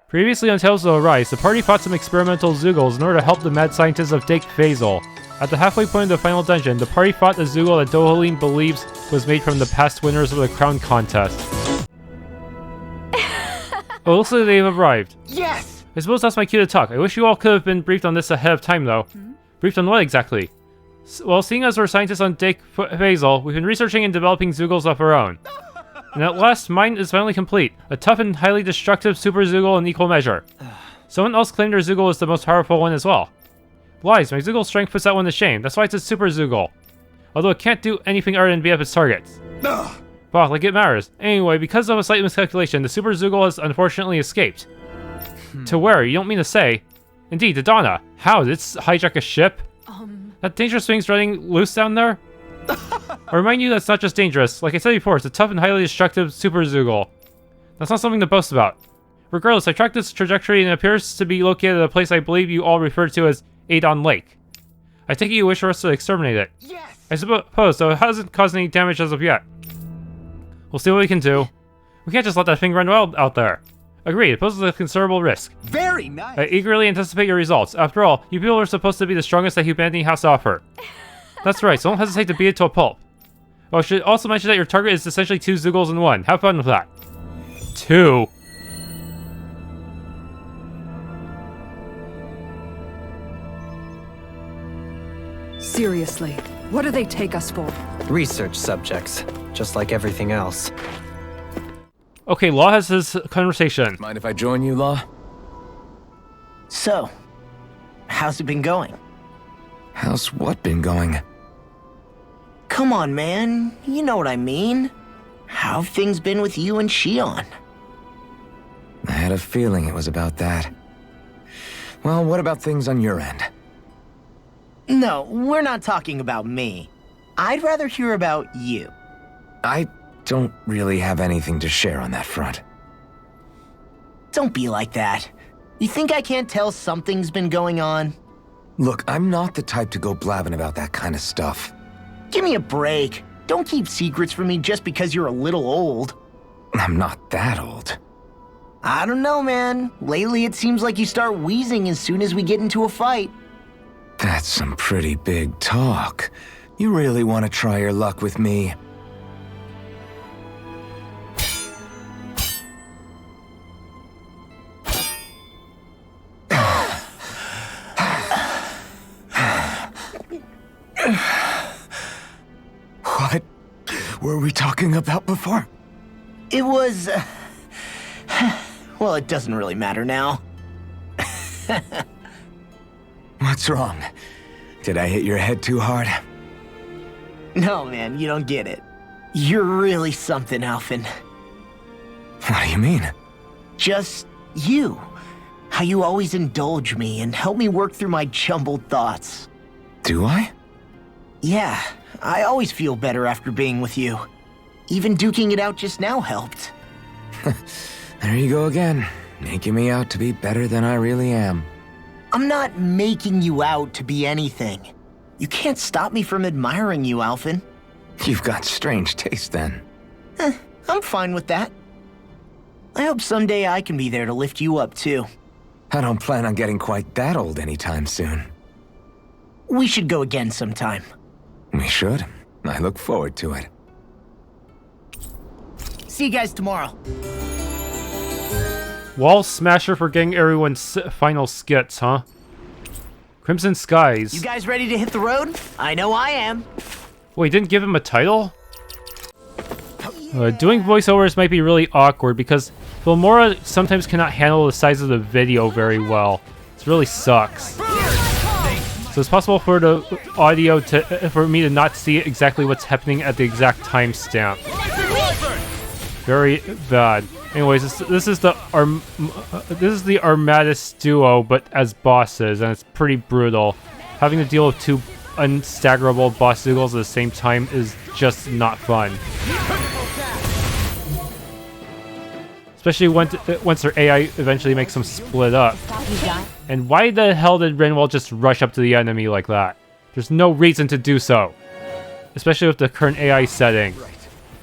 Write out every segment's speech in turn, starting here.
Previously on Tales of Arise, the party fought some experimental Zeugles in order to help the mad scientists of Daeq Faezol. At the halfway point of the final dungeon, the party fought a Zeugle that Dohalim believes was made from the past winners of the crown contest. Oh, looks like they've arrived. Yes! I suppose that's my cue to talk. I wish you all could have been briefed on this ahead of time, though. Briefed on what exactly? Well, seeing as we're scientists on Daeq Faezol, we've been researching and developing Zeugles of our own. And at last, mine is finally complete. A tough and highly destructive super Zeugle in equal measure. Someone else claimed their Zeugle was the most powerful one as well. Lies, my Zeugle strength puts that one to shame. That's why it's a super Zeugle. Although it can't do anything other than beat up its targets. Well, like it matters. Anyway, because of a slight miscalculation, the super Zeugle has unfortunately escaped. To where? You don't mean to say? Indeed, to Dahna. How? Did it hijack a ship? That dangerous thing's running loose down there? I remind you that's not just dangerous. Like I said before, it's a tough and highly destructive super Zeugle. That's not something to boast about. Regardless, I tracked its trajectory and it appears to be located at a place I believe you all refer to as Adon Lake. I take it you wish for us to exterminate it. Yes! I suppose, though it hasn't caused any damage as of yet. We'll see what we can do. We can't just let that thing run wild out there. Agreed, it poses a considerable risk. Very nice! I eagerly anticipate your results. After all, you people are supposed to be the strongest that humanity has to offer. That's right, so don't hesitate to beat it to a pulp. Oh, I should also mention that your target is essentially 2 Zeugles in 1. Have fun with that. 2. Seriously, what do they take us for? Research subjects, just like everything else. Okay, Law has his conversation. Mind if I join you, Law? So, how's it been going? How's what been going? Come on, man. You know what I mean. How have things been with you and Shionne? I had a feeling it was about that. Well, what about things on your end? No, we're not talking about me. I'd rather hear about you. I don't really have anything to share on that front. Don't be like that. You think I can't tell something's been going on? Look, I'm not the type to go blabbing about that kind of stuff. Give me a break. Don't keep secrets from me just because you're a little old. I'm not that old. I don't know, man. Lately it seems like you start wheezing as soon as we get into a fight. That's some pretty big talk. You really want to try your luck with me? What were we talking about before? It was... well, it doesn't really matter now. What's wrong? Did I hit your head too hard? No, man, you don't get it. You're really something, Alphen. What do you mean? Just you. How you always indulge me and help me work through my jumbled thoughts. Do I? Yeah, I always feel better after being with you. Even duking it out just now helped. There you go again, making me out to be better than I really am. I'm not making you out to be anything. You can't stop me from admiring you, Alphen. You've got strange taste then. I'm fine with that. I hope someday I can be there to lift you up, too. I don't plan on getting quite that old anytime soon. We should go again sometime. We should. I look forward to it. See you guys tomorrow. Wall Smasher for getting everyone's final skits, huh? Crimson Skies. You guys ready to hit the road? I know I am. Wait, didn't give him a title? Doing voiceovers might be really awkward because Filmora sometimes cannot handle the size of the video very well. It really sucks. So it's possible for the audio for me to not see exactly what's happening at the exact timestamp. Very bad. Anyways, this is the Armatus duo, but as bosses, and it's pretty brutal. Having to deal with 2 unstaggerable boss Zeugles at the same time is just not fun. Especially once their AI eventually makes them split up. And why the hell did Renwell just rush up to the enemy like that? There's no reason to do so. Especially with the current AI setting.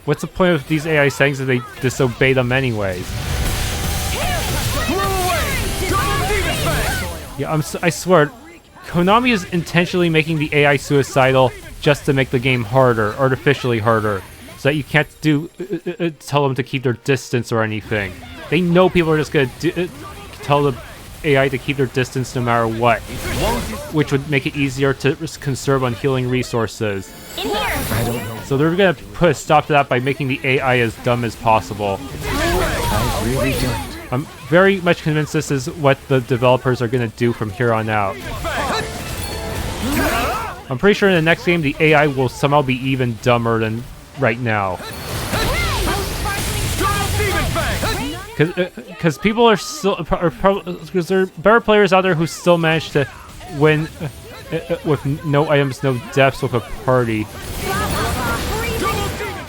What's the point of these AI settings if they disobey them anyways? Move away! Yeah, I swear, Konami is intentionally making the AI suicidal just to make the game harder, artificially harder, so that you can't tell them to keep their distance or anything. They know people are just gonna tell the AI to keep their distance no matter what, which would make it easier to conserve on healing resources. I don't know. So they're gonna put a stop to that by making the AI as dumb as possible. I really don't. I'm very much convinced this is what the developers are gonna do from here on out. I'm pretty sure in the next game the AI will somehow be even dumber than right now. Because people are still, because there are better players out there who still manage to win with no items, no deaths with a party.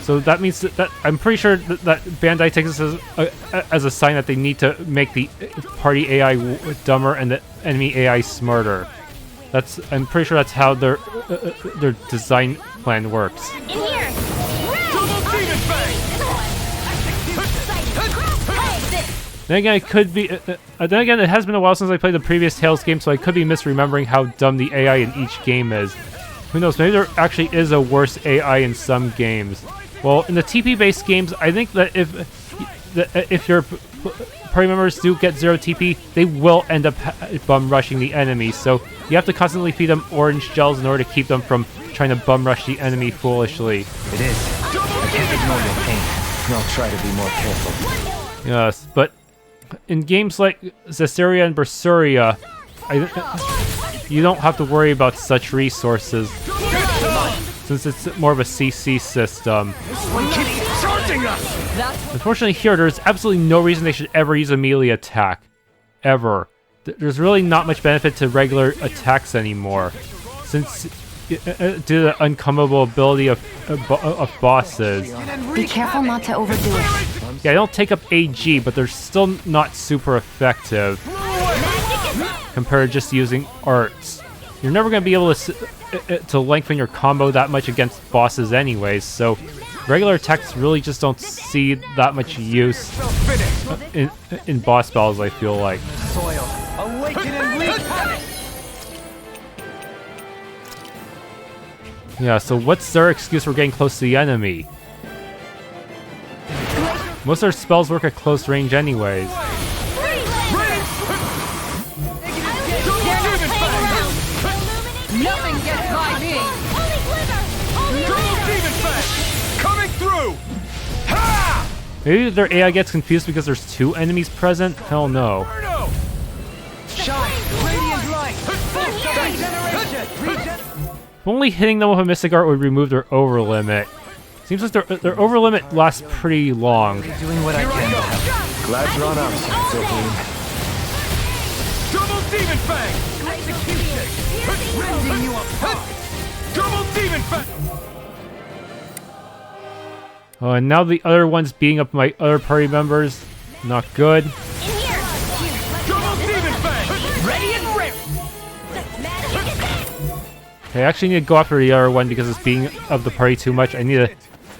So that means that I'm pretty sure that Bandai takes this as a sign that they need to make the party AI dumber and the enemy AI smarter. I'm pretty sure that's how their design plan works. Then again, it could be. Then again, it has been a while since I played the previous Tales game, so I could be misremembering how dumb the AI in each game is. Who knows? Maybe there actually is a worse AI in some games. Well, in the TP-based games, I think that if your party members do get 0 TP, they will end up bum rushing the enemy. So you have to constantly feed them orange gels in order to keep them from trying to bum rush the enemy foolishly. It is. I can't ignore your pain. And I'll try to be more careful. Yes, but in games like Zestiria and Berseria, you don't have to worry about such resources, since it's more of a CC system. Unfortunately here, there's absolutely no reason they should ever use a melee attack. Ever. There's really not much benefit to regular attacks anymore, since due to the uncomboable ability of bosses. Be careful not to overdo it. Yeah, they don't take up AG, but they're still not super effective compared to just using arts. You're never going to be able to lengthen your combo that much against bosses anyways, so regular attacks really just don't see that much use in boss battles, I feel like. Yeah, so what's their excuse for getting close to the enemy? Most of their spells work at close range anyways. Nothing gets by me! Coming through! Maybe their AI gets confused because there's 2 enemies present? Hell no. If only hitting them with a Mystic Art would remove their over limit. Seems like their over limit lasts pretty long. Doing what I can to help. Glad you're on our side, Zahim. Double Demon Fang! Execution! Rending you apart! Double Demon Fang! Oh, and now the other one's beating up my other party members. Not good. Double Demon Fang! Ready and rip! I actually need to go after the other one because it's beating up the party too much. I need to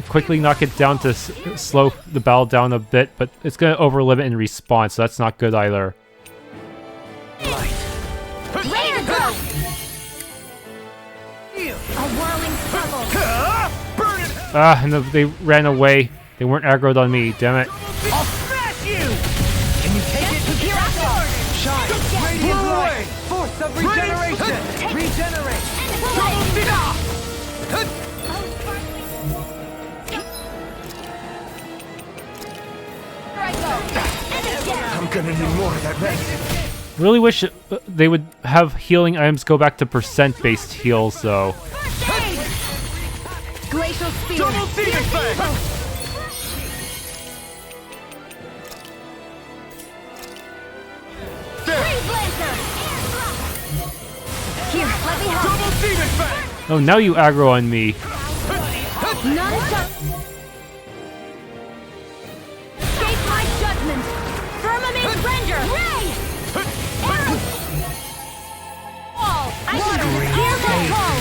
quickly knock it down to slow the battle down a bit, but it's going to over limit in response, so that's not good either. Ah, and they ran away. They weren't aggroed on me, damn it. I'll smash you! Can you take it? Shine! Radiant light! Force of regeneration! Regenerate! I'm gonna need more of that rest. Really wish they would have healing items go back to percent-based heals, though. Glacial spear! Double Demon Fang! Here, let me help! Double Demon Fang! Oh, now you aggro on me. None shall escape my judgment! Firmament render! Ray! Wall! I should careful call!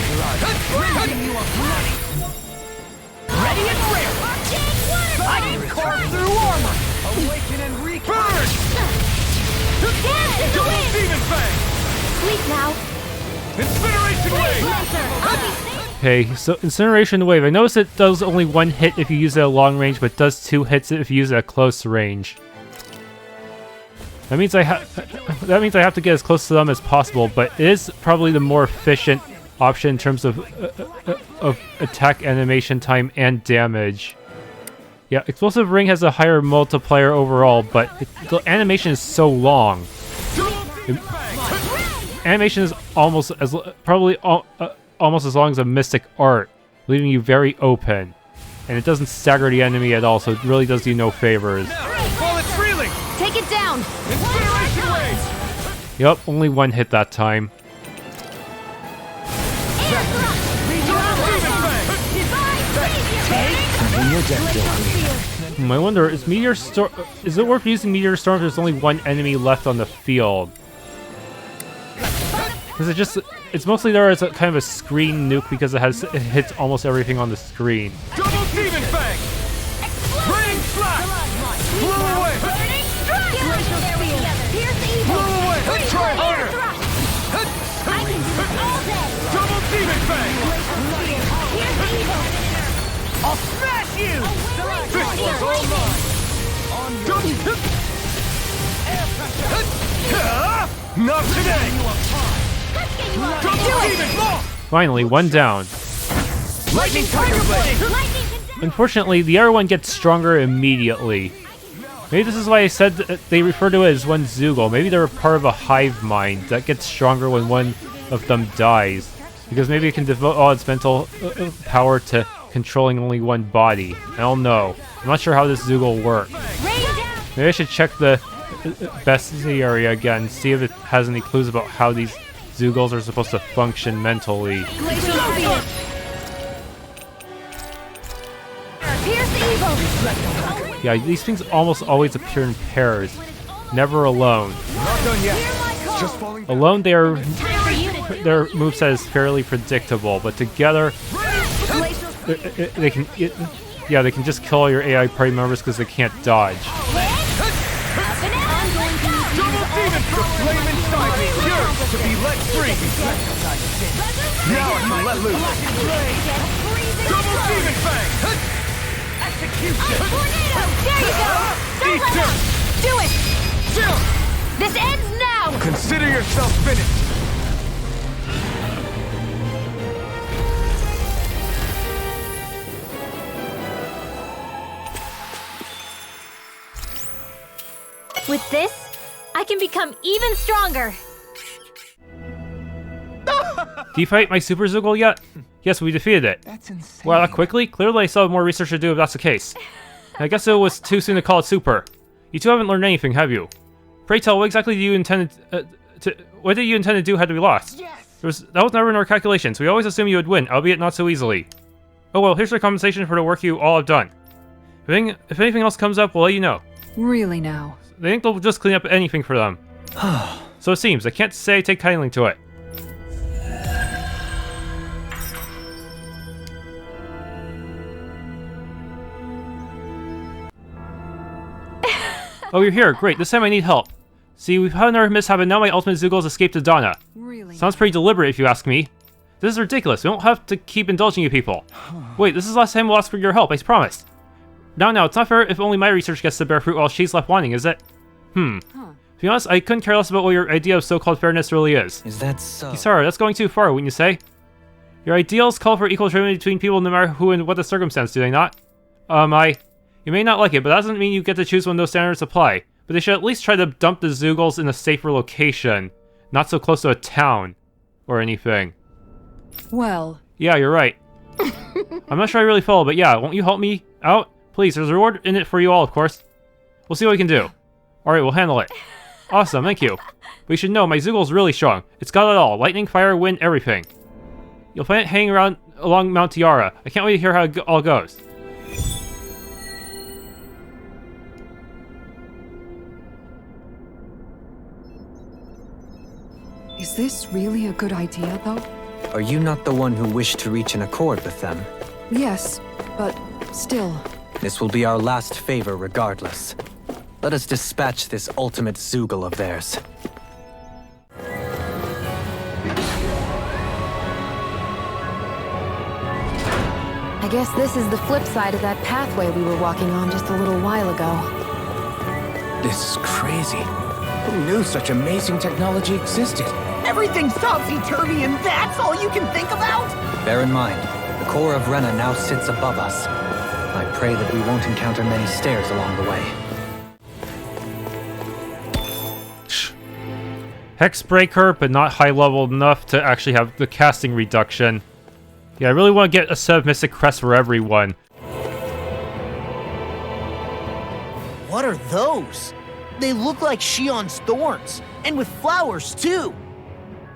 Ready and rip! I can carve through armor! Awaken and recon! Burn! Double Demon Fang! sleep now. Incineration wave! Okay, so Incineration Wave. I noticed it does only one hit if you use it at long range, but does 2 hits if you use it at close range. That means I have to get as close to them as possible, but it is probably the more efficient option in terms of attack animation time and damage. Yeah, Explosive Ring has a higher multiplier overall, but the animation is so long. Animation is almost as almost as long as a Mystic Art, leaving you very open, and it doesn't stagger the enemy at all, so it really does you no favors. While it's reeling! Take it down. Incineration wave! Yep, only 1 hit that time. I wonder, is it worth using Meteor Storm if there's only 1 enemy left on the field? Because it's mostly there as a kind of a screen nuke because it hits almost everything on the screen. Double Demon Fang! Raining Slash! Blow away! Blow away! Let's try harder! Double Demon Fang! I'll smash you! This one's all mine! Not today! Double Demon Ball! Finally, 1 down. Lightning Tiger Blade! Unfortunately, the other one gets stronger immediately. Maybe this is why I said that they refer to it as one Zoogle. Maybe they're part of a hive mind that gets stronger when one of them dies. Because maybe it can devote all its mental power to controlling only one body. I don't know. I'm not sure how this Zoogle works. Maybe I should check the bestiary again, see if it has any clues about how these Zoogles are supposed to function mentally. Yeah, these things almost always appear in pairs, never alone. Not done yet. Just falling down. Alone, their moveset is fairly predictable, but together, they can just kill all your AI party members because they can't dodge. Flame inside me, yours to be let free. Now I can let loose. Double Demon Fang! Execution! There you go! Eat dirt! Do it! Chill! This ends now! Consider yourself finished. With this, I can become even stronger. Do you fight my Super Zoogle yet? Yes, we defeated it. That's insane. Wow, that quickly? Clearly I still have more research to do if that's the case. I guess it was too soon to call it Super. You two haven't learned anything, have you? Pray tell, what exactly do you intend what did you intend to do had to be lost? Yes. That was never in our calculations. We always assumed you would win, albeit not so easily. Oh well, here's your compensation for the work you all have done. If anything else comes up, we'll let you know. Really now? They think they'll just clean up anything for them. So it seems. I can't say I take kindly to it. Oh, you're here. Great. This time I need help. See, we've had another mishap and now my ultimate Zoogle has escaped to Dahna. Really? Sounds pretty deliberate if you ask me. This is ridiculous. We don't have to keep indulging you people. Wait, this is the last time we'll ask for your help, I promise. Now, it's not fair if only my research gets to bear fruit while she's left wanting, is it? To be honest, I couldn't care less about what your idea of so-called fairness really is. Is that so? Kisara, that's going too far, wouldn't you say? Your ideals call for equal treatment between people no matter who and what the circumstance, do they not? You may not like it, but that doesn't mean you get to choose when those standards apply. But they should at least try to dump the Zoogles in a safer location. Not so close to a town. Or anything. Well... Yeah, you're right. I'm not sure I really follow, but yeah, won't you help me out? Please, there's a reward in it for you all, of course. We'll see what we can do. Alright, we'll handle it. Awesome, thank you. But you should know, my Zoogle's really strong. It's got it all. Lightning, fire, wind, everything. You'll find it hanging around along Mount Tiara. I can't wait to hear how it all goes. Is this really a good idea, though? Are you not the one who wished to reach an accord with them? Yes, but still... This will be our last favor regardless. Let us dispatch this ultimate Zoogle of theirs. I guess this is the flip side of that pathway we were walking on just a little while ago. This is crazy. Who knew such amazing technology existed? Everything's topsy-turvy and that's all you can think about? Bear in mind, the core of Renan now sits above us. I pray that we won't encounter many stairs along the way. Hexbreaker, but not high level enough to actually have the casting reduction. Yeah, I really want to get a set of Mystic Crests for everyone. What are those? They look like Shionne's thorns, and with flowers too.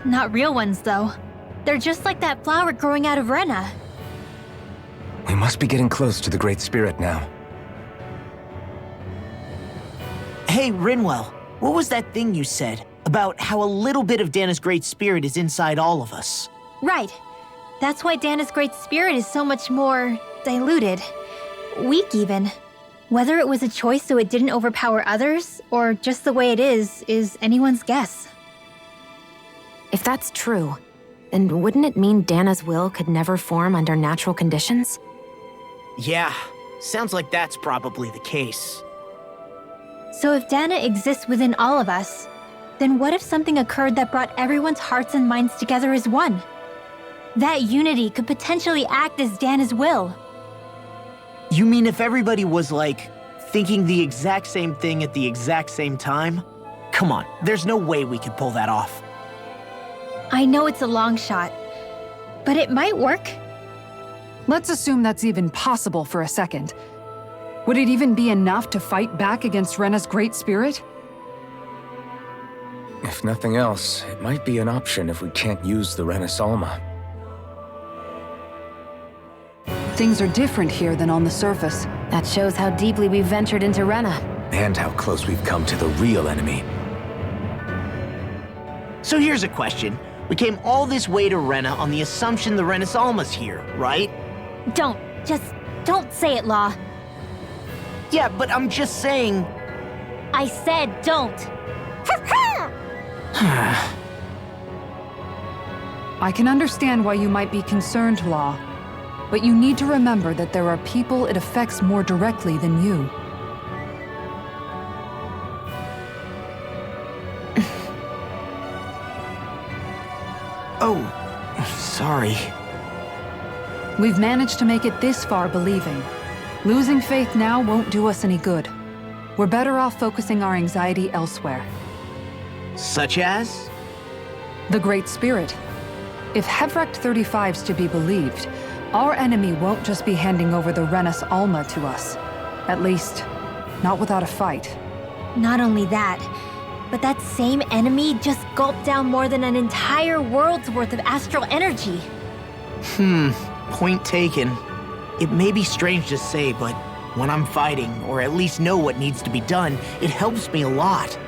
Not real ones, though. They're just like that flower growing out of Renna. We must be getting close to the Great Spirit now. Hey, Rinwell, what was that thing you said about how a little bit of Dahna's Great Spirit is inside all of us? Right. That's why Dahna's Great Spirit is so much more diluted. Weak, even. Whether it was a choice so it didn't overpower others, or just the way it is anyone's guess. If that's true, then wouldn't it mean Dahna's will could never form under natural conditions? Yeah, sounds like that's probably the case. So if Dahna exists within all of us, then what if something occurred that brought everyone's hearts and minds together as one? That unity could potentially act as Dahna's will. You mean if everybody was, like, thinking the exact same thing at the exact same time? Come on, there's no way we could pull that off. I know it's a long shot, but it might work. Let's assume that's even possible for a second. Would it even be enough to fight back against Rena's Great Spirit? If nothing else, it might be an option if we can't use the Renas Alma. Things are different here than on the surface. That shows how deeply we've ventured into Renna. And how close we've come to the real enemy. So here's a question. We came all this way to Renna on the assumption the Renas Alma's here, right? Just don't say it, Law. Yeah, but I'm just saying... I said don't. I can understand why you might be concerned, Law. But you need to remember that there are people it affects more directly than you. Oh, sorry. We've managed to make it this far believing. Losing faith now won't do us any good. We're better off focusing our anxiety elsewhere. Such as? The Great Spirit. If Hevracht 35's to be believed, our enemy won't just be handing over the Renas Alma to us. At least, not without a fight. Not only that, but that same enemy just gulped down more than an entire world's worth of astral energy. Point taken. It may be strange to say, but when I'm fighting, or at least know what needs to be done, it helps me a lot.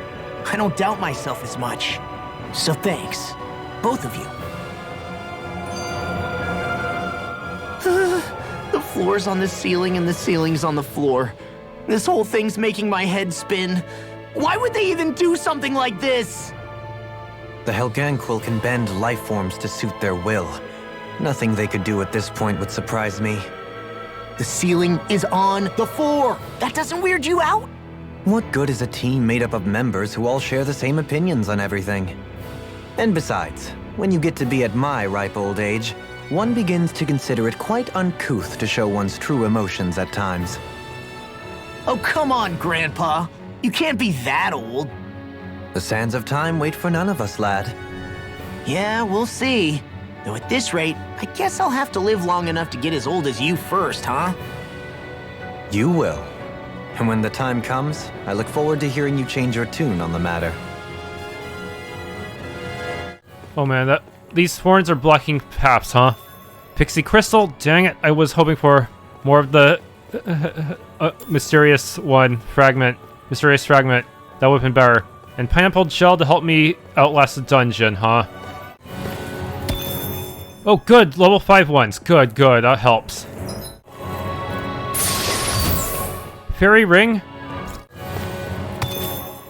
I don't doubt myself as much. So thanks, both of you. The floor's on the ceiling and the ceiling's on the floor. This whole thing's making my head spin. Why would they even do something like this? The Helganquil can bend life forms to suit their will. Nothing they could do at this point would surprise me. The ceiling is on the floor. That doesn't weird you out? What good is a team made up of members who all share the same opinions on everything? And besides, when you get to be at my ripe old age, one begins to consider it quite uncouth to show one's true emotions at times. Oh, come on, Grandpa. You can't be that old. The sands of time wait for none of us, lad. Yeah, we'll see. Though at this rate, I guess I'll have to live long enough to get as old as you first, huh? You will. And when the time comes, I look forward to hearing you change your tune on the matter. Oh man, these thorns are blocking paths, huh? Pixie Crystal? Dang it, I was hoping for more of the mysterious fragment. That would have been better. And Pineapple Gel to help me outlast the dungeon, huh? Oh good, level 5 ones. Good, that helps. Fairy Ring?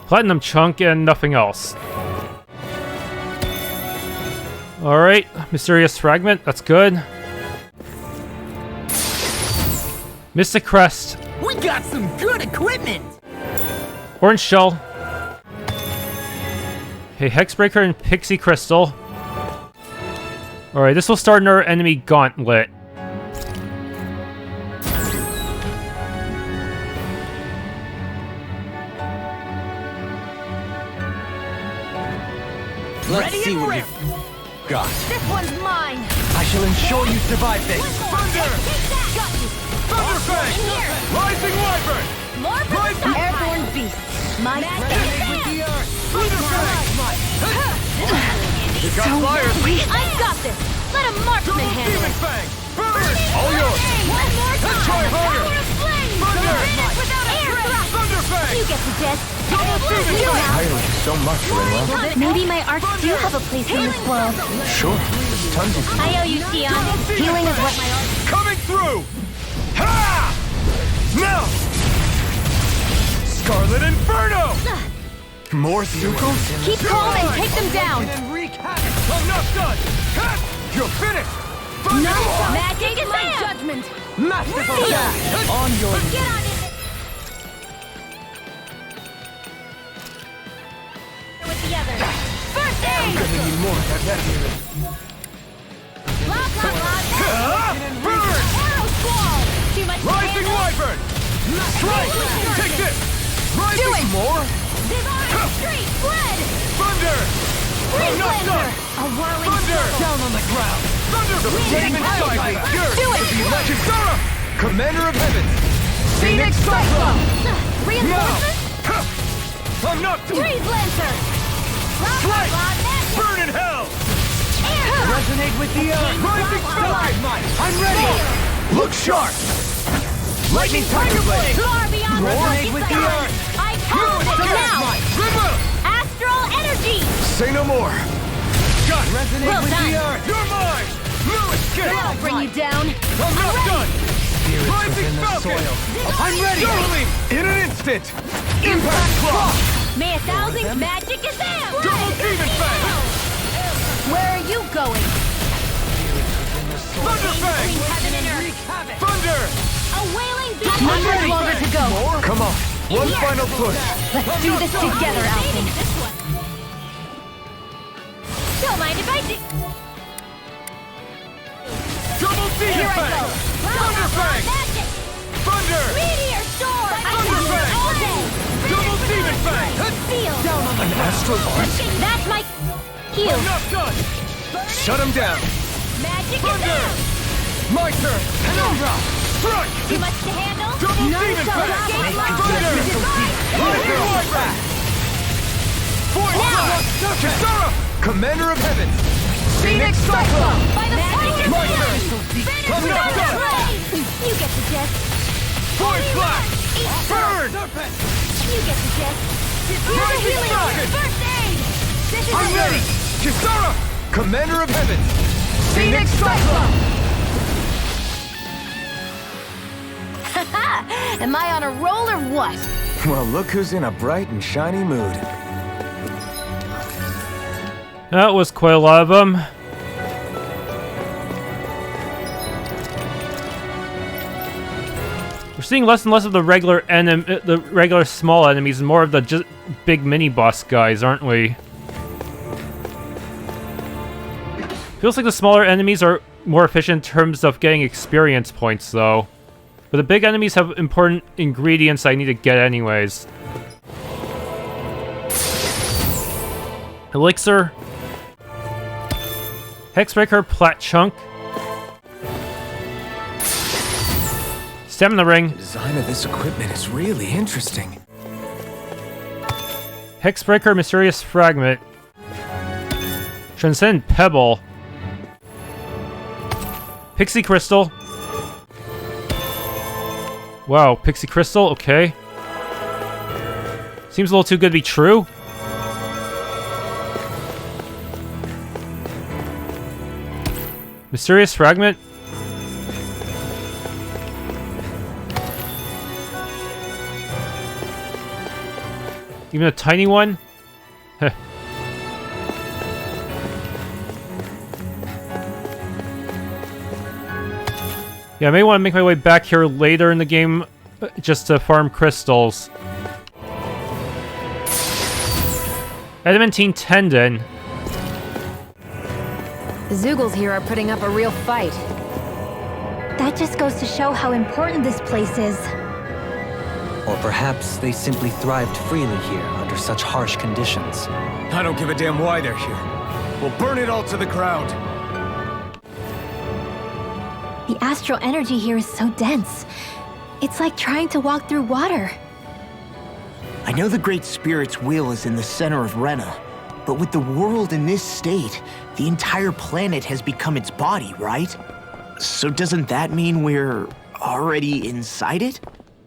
Platinum Chunk and nothing else. Alright, Mysterious Fragment, that's good. Mystic Crest. We got some good equipment! Orange Shell. Okay, Hexbreaker and Pixie Crystal. Alright, this will start our enemy gauntlet. Let's see what you've got. This one's mine. I shall ensure you survive this. Thunder! Got you. Thunderfang! In here. Rising Wyvern! More for the side. Airborne beast. My Resonate with the earth! Thunderfang! You got flyers! I got this. Let a marksman Double handle Demon it. Fang! Burn! All yours! One more time. Try harder. Power of flame. Thunder! Without a air thrust. Thunderfang! You get the death. Double Demon Fang! Thank you so much, Rennan. Maybe my arts do have a place in this world. Sure, there's tons of I owe you, Shionne. Healing is what my art. Coming through! Ha! Now! Scarlet Inferno! More Zuko? Keep calm and take them down. And wreak havoc! I'm not done! Ha! You're finished! Magic is my judgment. Masterful dash! On your Get on it. With the other. First aid. gonna need more than that here. Blah, blah, blah. Burn! Arrow squall. Too much to Rising handle. Wyvern! Strike! Take this! Rising Do it! more! Divine street fled. Thunder! Freeze not Lancer. done. A whirling Thunder! circle. Down on the ground! Thunder! The flame inside me! Yours! Do it. To be legend! Zara! Commander of Heavens! Phoenix Cyclone. Reinforcements. I'm not too... Freeze Lancer. Blah, blah, Strike! blah. Magic. Burn in hell! Air. Resonate with the earth! Rising Falcon! I'm ready! Look sharp! Lightning Tiger Blade! Far beyond Resonate with the earth! I called it now. River! Astral energy. Say no more! Gun! Resonate Well with the done. earth! You're mine! No escape! That'll bring you down. I'm not done! Rising Falcon! I'm ready! Surely! In an instant! Impact Claw! May 1,000 magic is there. Double Demon Fang! Where are you going? Thunder Fang! Between heaven and earth. Thunder! A wailing beast. 100 longer to go. Come on! One final push! Let's do this together, Alvin. Don't mind if I do. Double Demon Here I Fang! go. Thunder Fang! Magic. Thunder! Meteor sword. I can Thunder do it Fang! all day. Double Demon Fang! Feel. An astral punch! That's my heal. I'm not done! Shut him down! Magic is Thunder! out. My turn! Penumbra! Strike! Too much to handle? Double None Demon shall Fang! escape my Thunder! Lightning Wyvern! Voice Blast! Kisara! Commander of Heavens! Phoenix Cyclone! By the power of My the turn! earth. I'm not done! You get the gist. Voice Blast! Burn! You get the gist. Here's a Rising healing Falcon! first aid. This is I'm it. ready! Kisara! Commander of Heavens! Phoenix Cyclone! Am I on a roll or what? Well, look who's in a bright and shiny mood. That was quite a lot of them. We're seeing less and less of the regular small enemies, and more of the just big mini boss guys, aren't we? Feels like the smaller enemies are more efficient in terms of getting experience points, though. But the big enemies have important ingredients I need to get anyways. Elixir. Hexbreaker Plat Chunk. Stamina Ring. The design of this equipment is really interesting. Hexbreaker Mysterious Fragment. Transcend Pebble. Pixie Crystal. Wow, Pixie Crystal, okay. Seems a little too good to be true. Mysterious Fragment. Even a tiny one? Heh. Yeah, I may want to make my way back here later in the game just to farm crystals. Adamantine tendon. The Zeugles here are putting up a real fight. That just goes to show how important this place is. Or perhaps they simply thrived freely here under such harsh conditions. I don't give a damn why they're here. We'll burn it all to the ground. The astral energy here is so dense. It's like trying to walk through water. I know the Great Spirit's will is in the center of Rena, but with the world in this state, the entire planet has become its body, right? So doesn't that mean we're already inside it?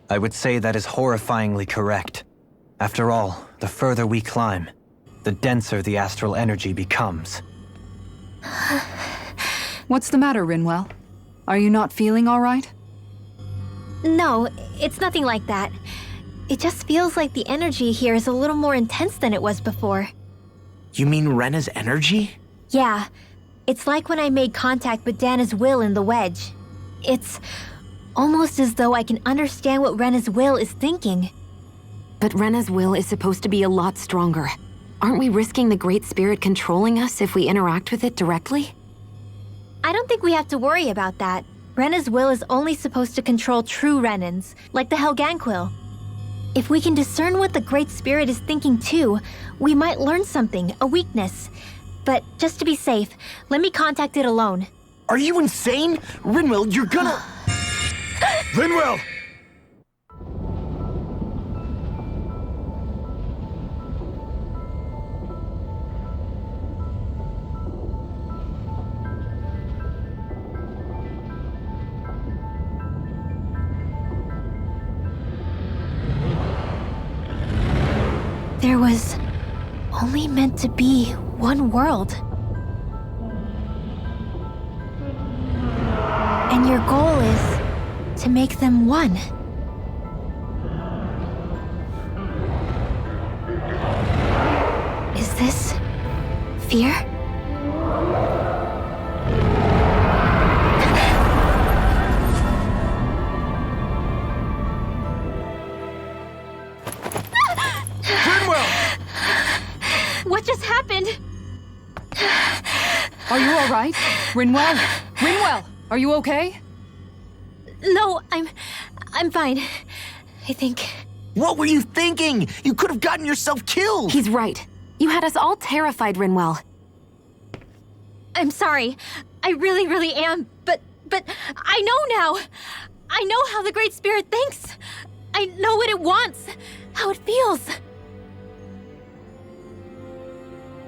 I would say that is horrifyingly correct. After all, the further we climb, the denser the astral energy becomes. What's the matter, Rinwell? Are you not feeling all right? No, it's nothing like that. It just feels like the energy here is a little more intense than it was before. You mean Rena's energy? Yeah, it's like when I made contact with Dana's will in the wedge. It's almost as though I can understand what Rena's will is thinking. But Rena's will is supposed to be a lot stronger. Aren't we risking the Great Spirit controlling us if we interact with it directly? I don't think we have to worry about that. Rena's will is only supposed to control true Renans, like the Helganquil. If we can discern what the Great Spirit is thinking too, we might learn something, a weakness. But just to be safe, let me contact it alone. Are you insane? Rinwell, you're gonna... Rinwell! There was only meant to be one world. And your goal is to make them one. Is this fear? What just happened? Are you all right? Rinwell? Rinwell, are you okay? No, I'm fine. I think. What were you thinking? You could have gotten yourself killed! He's right. You had us all terrified, Rinwell. I'm sorry. I really am. But I know now. I know how the Great Spirit thinks. I know what it wants. How it feels.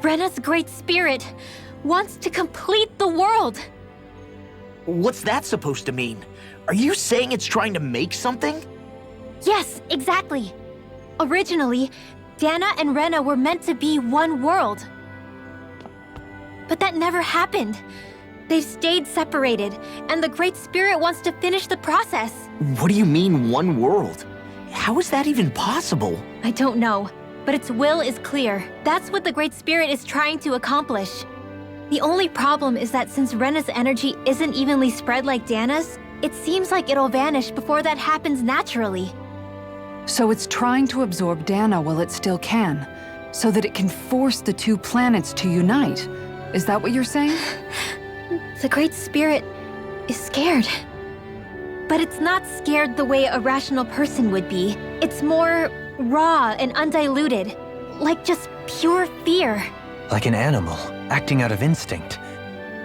Rena's Great Spirit wants to complete the world. What's that supposed to mean? Are you saying it's trying to make something? Yes, exactly. Originally, Dahna and Rena were meant to be one world. But that never happened. They've stayed separated, and the Great Spirit wants to finish the process. What do you mean, one world? How is that even possible? I don't know, but its will is clear. That's what the Great Spirit is trying to accomplish. The only problem is that since Rena's energy isn't evenly spread like Dahna's, it seems like it'll vanish before that happens naturally. So it's trying to absorb Dahna while it still can, so that it can force the two planets to unite. Is that what you're saying? The Great Spirit is scared. But it's not scared the way a rational person would be. It's more raw and undiluted, like just pure fear. Like an animal, acting out of instinct.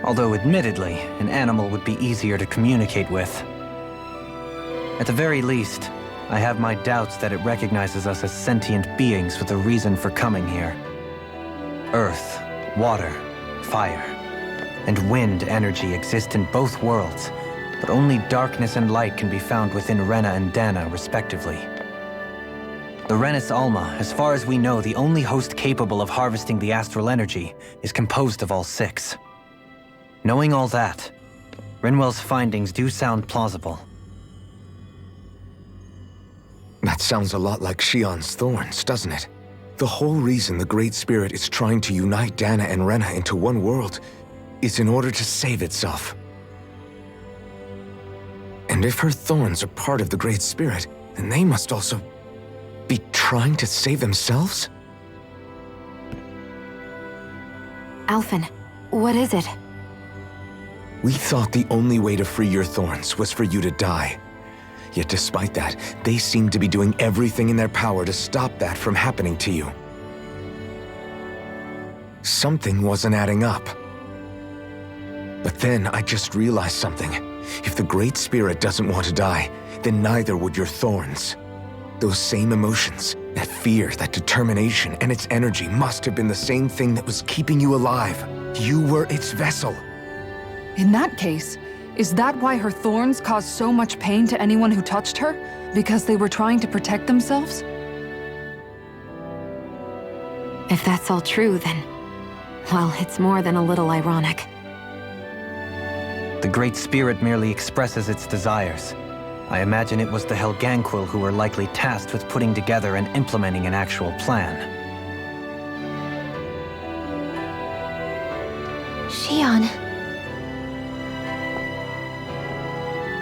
Although admittedly, an animal would be easier to communicate with. At the very least, I have my doubts that it recognizes us as sentient beings with a reason for coming here. Earth, water, fire, and wind energy exist in both worlds, but only darkness and light can be found within Rena and Dahna, respectively. The Renis Alma, as far as we know, the only host capable of harvesting the astral energy, is composed of all six. Knowing all that, Rinwell's findings do sound plausible. That sounds a lot like Shionne's thorns, doesn't it? The whole reason the Great Spirit is trying to unite Dahna and Rena into one world is in order to save itself. And if her thorns are part of the Great Spirit, then they must also be trying to save themselves? Alphen, what is it? We thought the only way to free your thorns was for you to die. Yet despite that, they seem to be doing everything in their power to stop that from happening to you. Something wasn't adding up. But then I just realized something. If the Great Spirit doesn't want to die, then neither would your thorns. Those same emotions, that fear, that determination, and its energy must have been the same thing that was keeping you alive. You were its vessel. In that case, is that why her thorns caused so much pain to anyone who touched her? Because they were trying to protect themselves? If that's all true, then... well, it's more than a little ironic. The Great Spirit merely expresses its desires. I imagine it was the Helganquil who were likely tasked with putting together and implementing an actual plan. Shionne.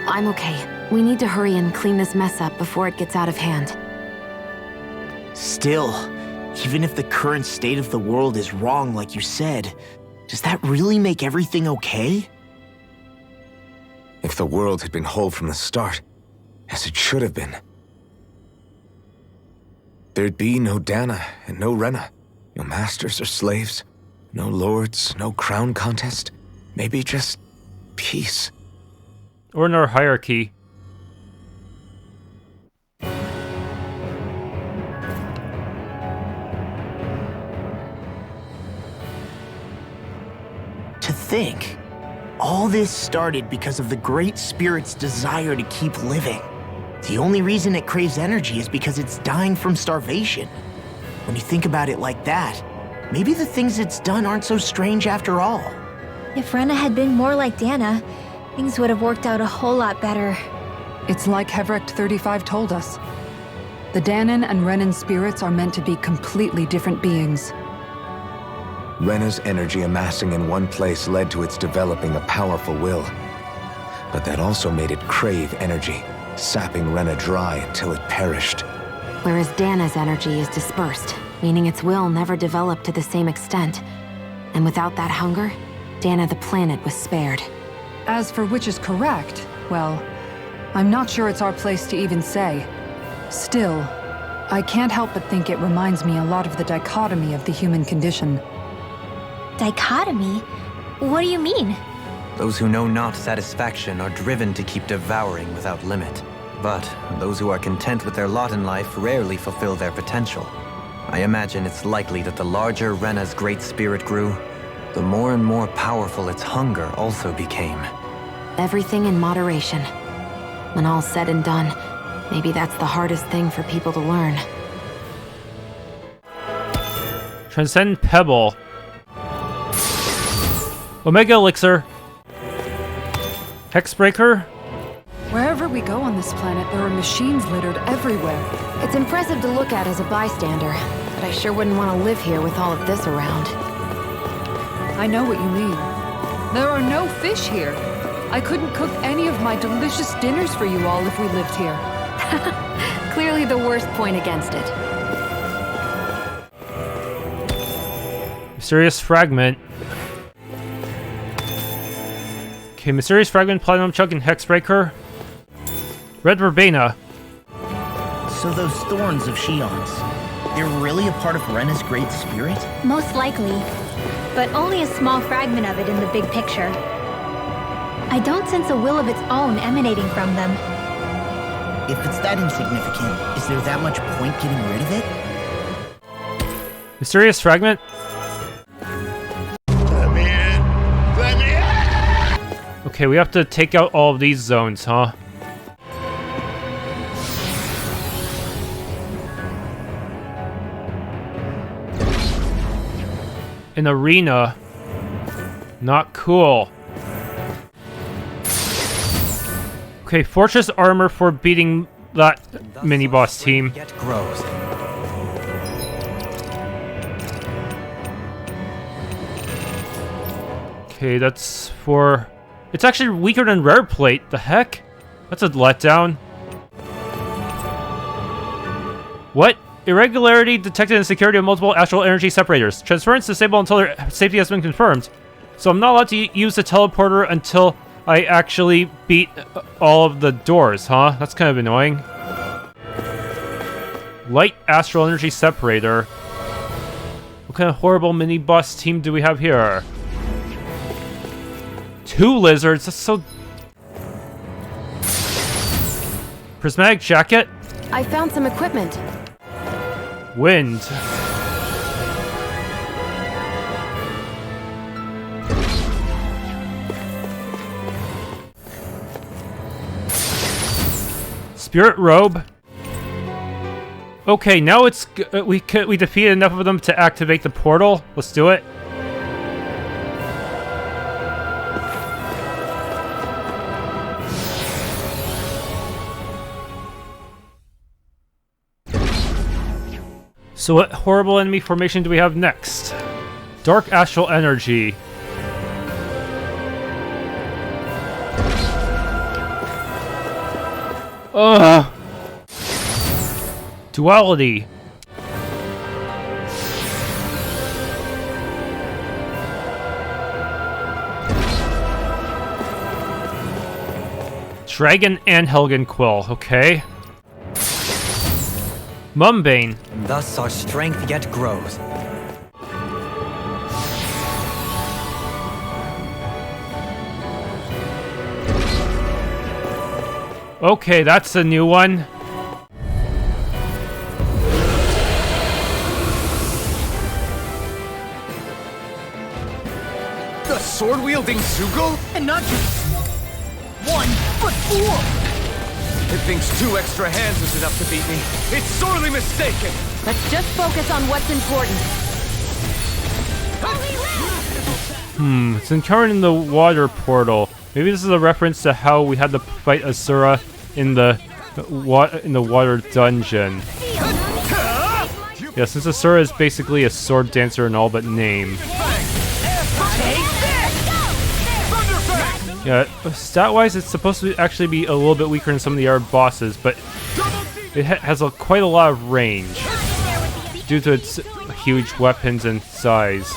I'm okay. We need to hurry and clean this mess up before it gets out of hand. Still, even if the current state of the world is wrong like you said, does that really make everything okay? If the world had been whole from the start, as it should have been, there'd be no Dahna and no Renan, no masters or slaves, no lords, no crown contest, maybe just peace. Or no hierarchy. To think, all this started because of the Great Spirit's desire to keep living. The only reason it craves energy is because it's dying from starvation. When you think about it like that, maybe the things it's done aren't so strange after all. If Rena had been more like Dahna, things would have worked out a whole lot better. It's like Hevrecht 35 told us. The Dahnan and Renan spirits are meant to be completely different beings. Rena's energy amassing in one place led to its developing a powerful will. But that also made it crave energy, sapping Rena dry until it perished. Whereas Dahna's energy is dispersed, meaning its will never developed to the same extent. And without that hunger, Dahna the planet was spared. As for which is correct, well, I'm not sure it's our place to even say. Still, I can't help but think it reminds me a lot of the dichotomy of the human condition. Dichotomy? What do you mean? Those who know not satisfaction are driven to keep devouring without limit. But those who are content with their lot in life rarely fulfill their potential. I imagine it's likely that the larger Rena's Great Spirit grew, the more and more powerful its hunger also became. Everything in moderation. When all's said and done, maybe that's the hardest thing for people to learn. Transcend Pebble. Omega Elixir. Hexbreaker. Wherever we go on this planet, there are machines littered everywhere. It's impressive to look at as a bystander, but I sure wouldn't want to live here with all of this around. I know what you mean. There are no fish here. I couldn't cook any of my delicious dinners for you all if we lived here. Clearly the worst point against it. Mysterious Fragment. Okay, Mysterious Fragment, Platinum Chunk, and Hexbreaker. Red Verbena. So those thorns of Shionne's, they're really a part of Rena's Great Spirit? Most likely, but only a small fragment of it in the big picture. I don't sense a will of its own emanating from them. If it's that insignificant, is there that much point getting rid of it? Mysterious Fragment. Let me in! Let me in! Okay, we have to take out all of these zones, huh? An arena. Not cool. Okay, Fortress Armor for beating that mini-boss team. Yet grows. Okay, that's for... It's actually weaker than Rare Plate. The heck? That's a letdown. What? Irregularity detected in security of multiple astral energy separators. Transference disabled until their safety has been confirmed. So I'm not allowed to use the teleporter until I actually beat all of the doors, huh? That's kind of annoying. Light astral energy separator. What kind of horrible mini-boss team do we have here? 2 lizards, that's so... Prismatic jacket? I found some equipment. Wind. Spirit robe. Okay, now it's we defeated enough of them to activate the portal. Let's do it. So what horrible enemy formation do we have next? Dark astral energy. Ugh. Duality. Dragon and Helgen Quill, okay. Mumbane. Thus our strength yet grows. Okay, that's a new one. The sword-wielding Zugel? And not just 1, but 4! It thinks 2 extra hands is enough to beat me. It's sorely mistaken! Let's just focus on what's important. It's encountered in the water portal. Maybe this is a reference to how we had to fight Asura in the water dungeon. Yeah, since Asura is basically a sword dancer in all but name. Yeah, stat-wise, it's supposed to actually be a little bit weaker than some of the other bosses, but it has quite a lot of range due to its huge weapons and size.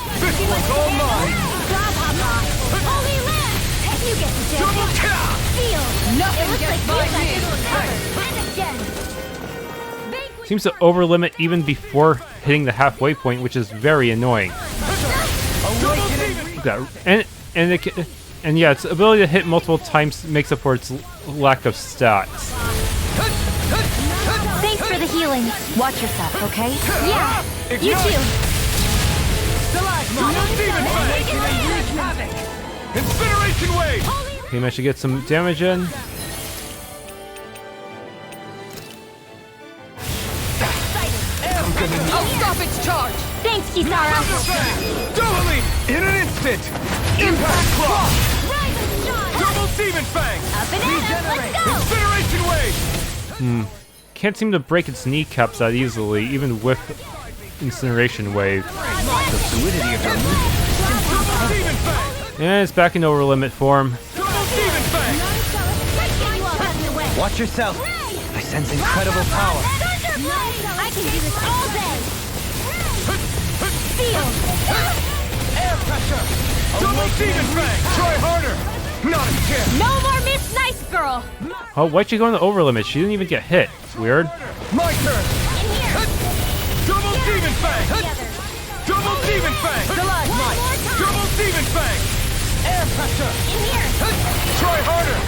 Seems to overlimit even before hitting the halfway point, which is very annoying. And yeah, its ability to hit multiple times makes up for its lack of stats. Thanks for the healing. Watch yourself, okay? Yeah, you too. Incineration wave! Okay, managed to get some damage in. I'll stop its charge! Thanks, Kisara. Dually! In an instant! Impact Cross! Double Demon Fang! Let's go! Incineration wave! Can't seem to break its kneecaps that easily, even with Incineration Wave. The fluidity of your movement. Double Demon Fang! And it's back in over limit form. Double Demon Fang! Watch yourself. I sense incredible power. I can do this all day. Feel. Air pressure! Double Demon Fang! Try harder! Not again! No more Miss Nice Girl. Oh, why'd she go in the over limit? She didn't even get hit. It's weird. My turn! In here. Double Demon Fang! Together. Double Demon Fang! One more time. Double Demon Fang! Air pressure! In here. Try harder!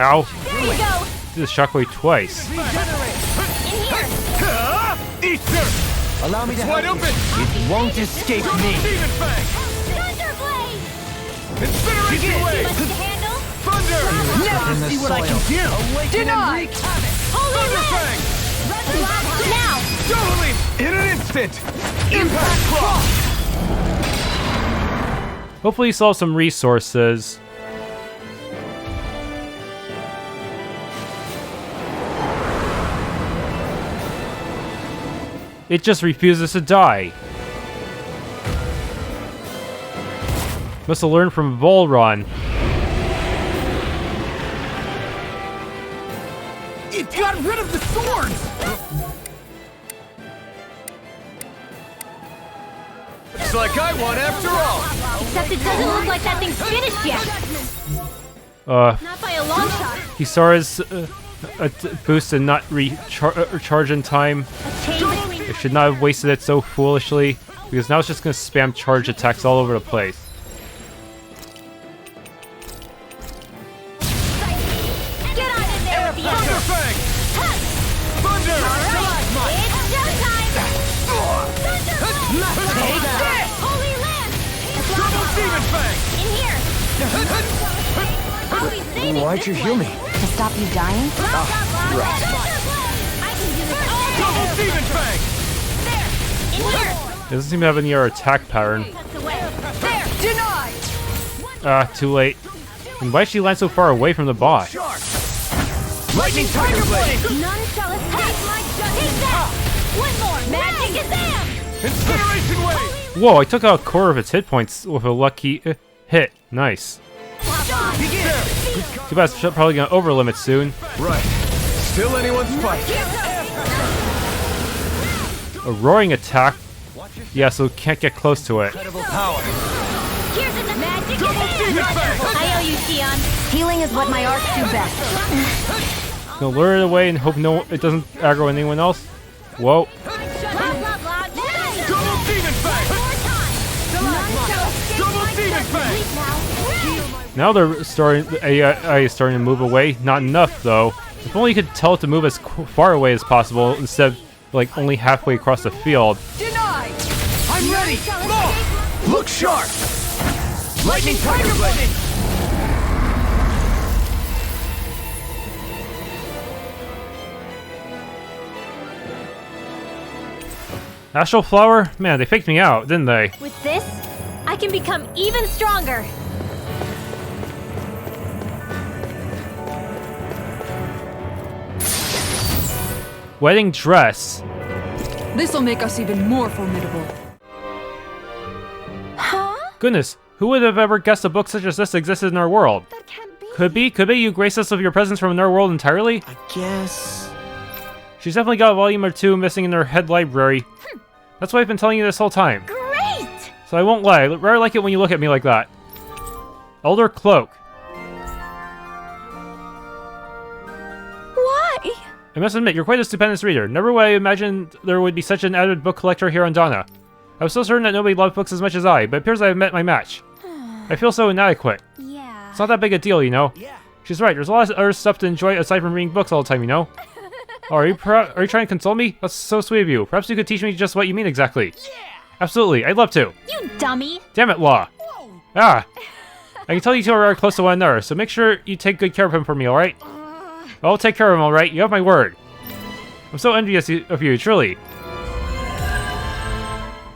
Ow. There you go. Did the shockwave twice. In here. Easter! Allow me to Wide help you. open! It won't escape Double me. Demon Fang! Thunderblade. Incineration Too wave! much to handle. Thunder! Now see what I can do. Denied. Holy Thunder Red. Fang! Now. Totally! In an instant! Impact Cross! Hopefully you still have some resources. It just refuses to die. Must have learned from Volron. Looks like I won after all! Except it doesn't look like that thing's finished yet. Not by a long shot. Kisara's boost did not recharge in time. I should not have wasted it so foolishly, because now it's just gonna spam charge attacks all over the place. Get on in there with the Thunder Fang! Thunder! Alright, it's showtime! Take that! Holy Land! Double Demon Fang! In here! I'll be saving Why'd this you heal one. me? To stop you dying? Right. I can do this all day. Double Demon Fang! There! In here! It doesn't seem to have any other attack pattern. Cuts away. There! Denied! Ah, too late. And why did she land so far away from the boss? Shark! Lightning Tiger Blade! None shall escape my justice! Take that! One more! Magic Exam! Incineration Wave! Whoa, I took out a quarter of its hit points with a lucky hit. Nice. Too bad it's probably gonna overlimit soon. Right. Still anyone's fight. A roaring attack. Yeah, so can't get close to it. Incredible power. Here's the magic Exam! I owe you, Shionne. Healing is what my arts do best. Gonna lure it away and hope it doesn't aggro anyone else. Whoa. Blah, blah, blah. Double Demon Fang! Double Demon Fang! Now they're starting. The AI is starting to move away. Not enough though. If only you could tell it to move as far away as possible instead of like only halfway across the field. Denied! I'm ready! More! Look sharp! Lightning Tiger Blade! Astral Flower? Man, they faked me out, didn't they? With this, I can become even stronger. Wedding dress. This'll make us even more formidable. Huh? Goodness, who would have ever guessed a book such as this existed in our world? That can't be. Could be you grace us with your presence from another world entirely? I guess... She's definitely got a volume or two missing in her head library. That's why I've been telling you this whole time. Great! So I won't lie, I rarely like it when you look at me like that. Elder Cloak. Why? I must admit, you're quite a stupendous reader. Never would I imagine there would be such an avid book collector here on Dahna. I was so certain that nobody loved books as much as I, but it appears I have met my match. I feel so inadequate. Yeah. It's not that big a deal, you know? Yeah. She's right, there's a lot of other stuff to enjoy aside from reading books all the time, you know? Oh, are you trying to console me? That's so sweet of you. Perhaps you could teach me just what you mean exactly. Yeah! Absolutely, I'd love to. You dummy! Damn it, Law. Ah! I can tell you two are close to one another, so make sure you take good care of him for me, alright? I'll take care of him, alright? You have my word. I'm so envious of you, truly.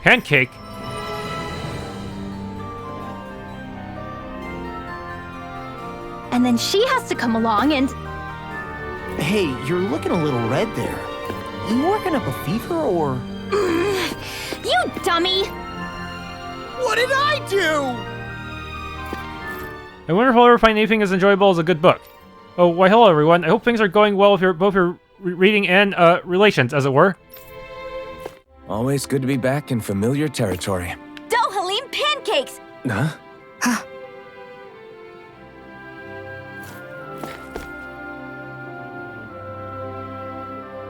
Pancake? And then she has to come along and... Hey, you're looking a little red there. You working up a fever, or...? You dummy! What did I do? I wonder if I'll ever find anything as enjoyable as a good book. Oh, why hello everyone. I hope things are going well with both your reading and, relations, as it were. Always good to be back in familiar territory. Dohalim pancakes! Huh?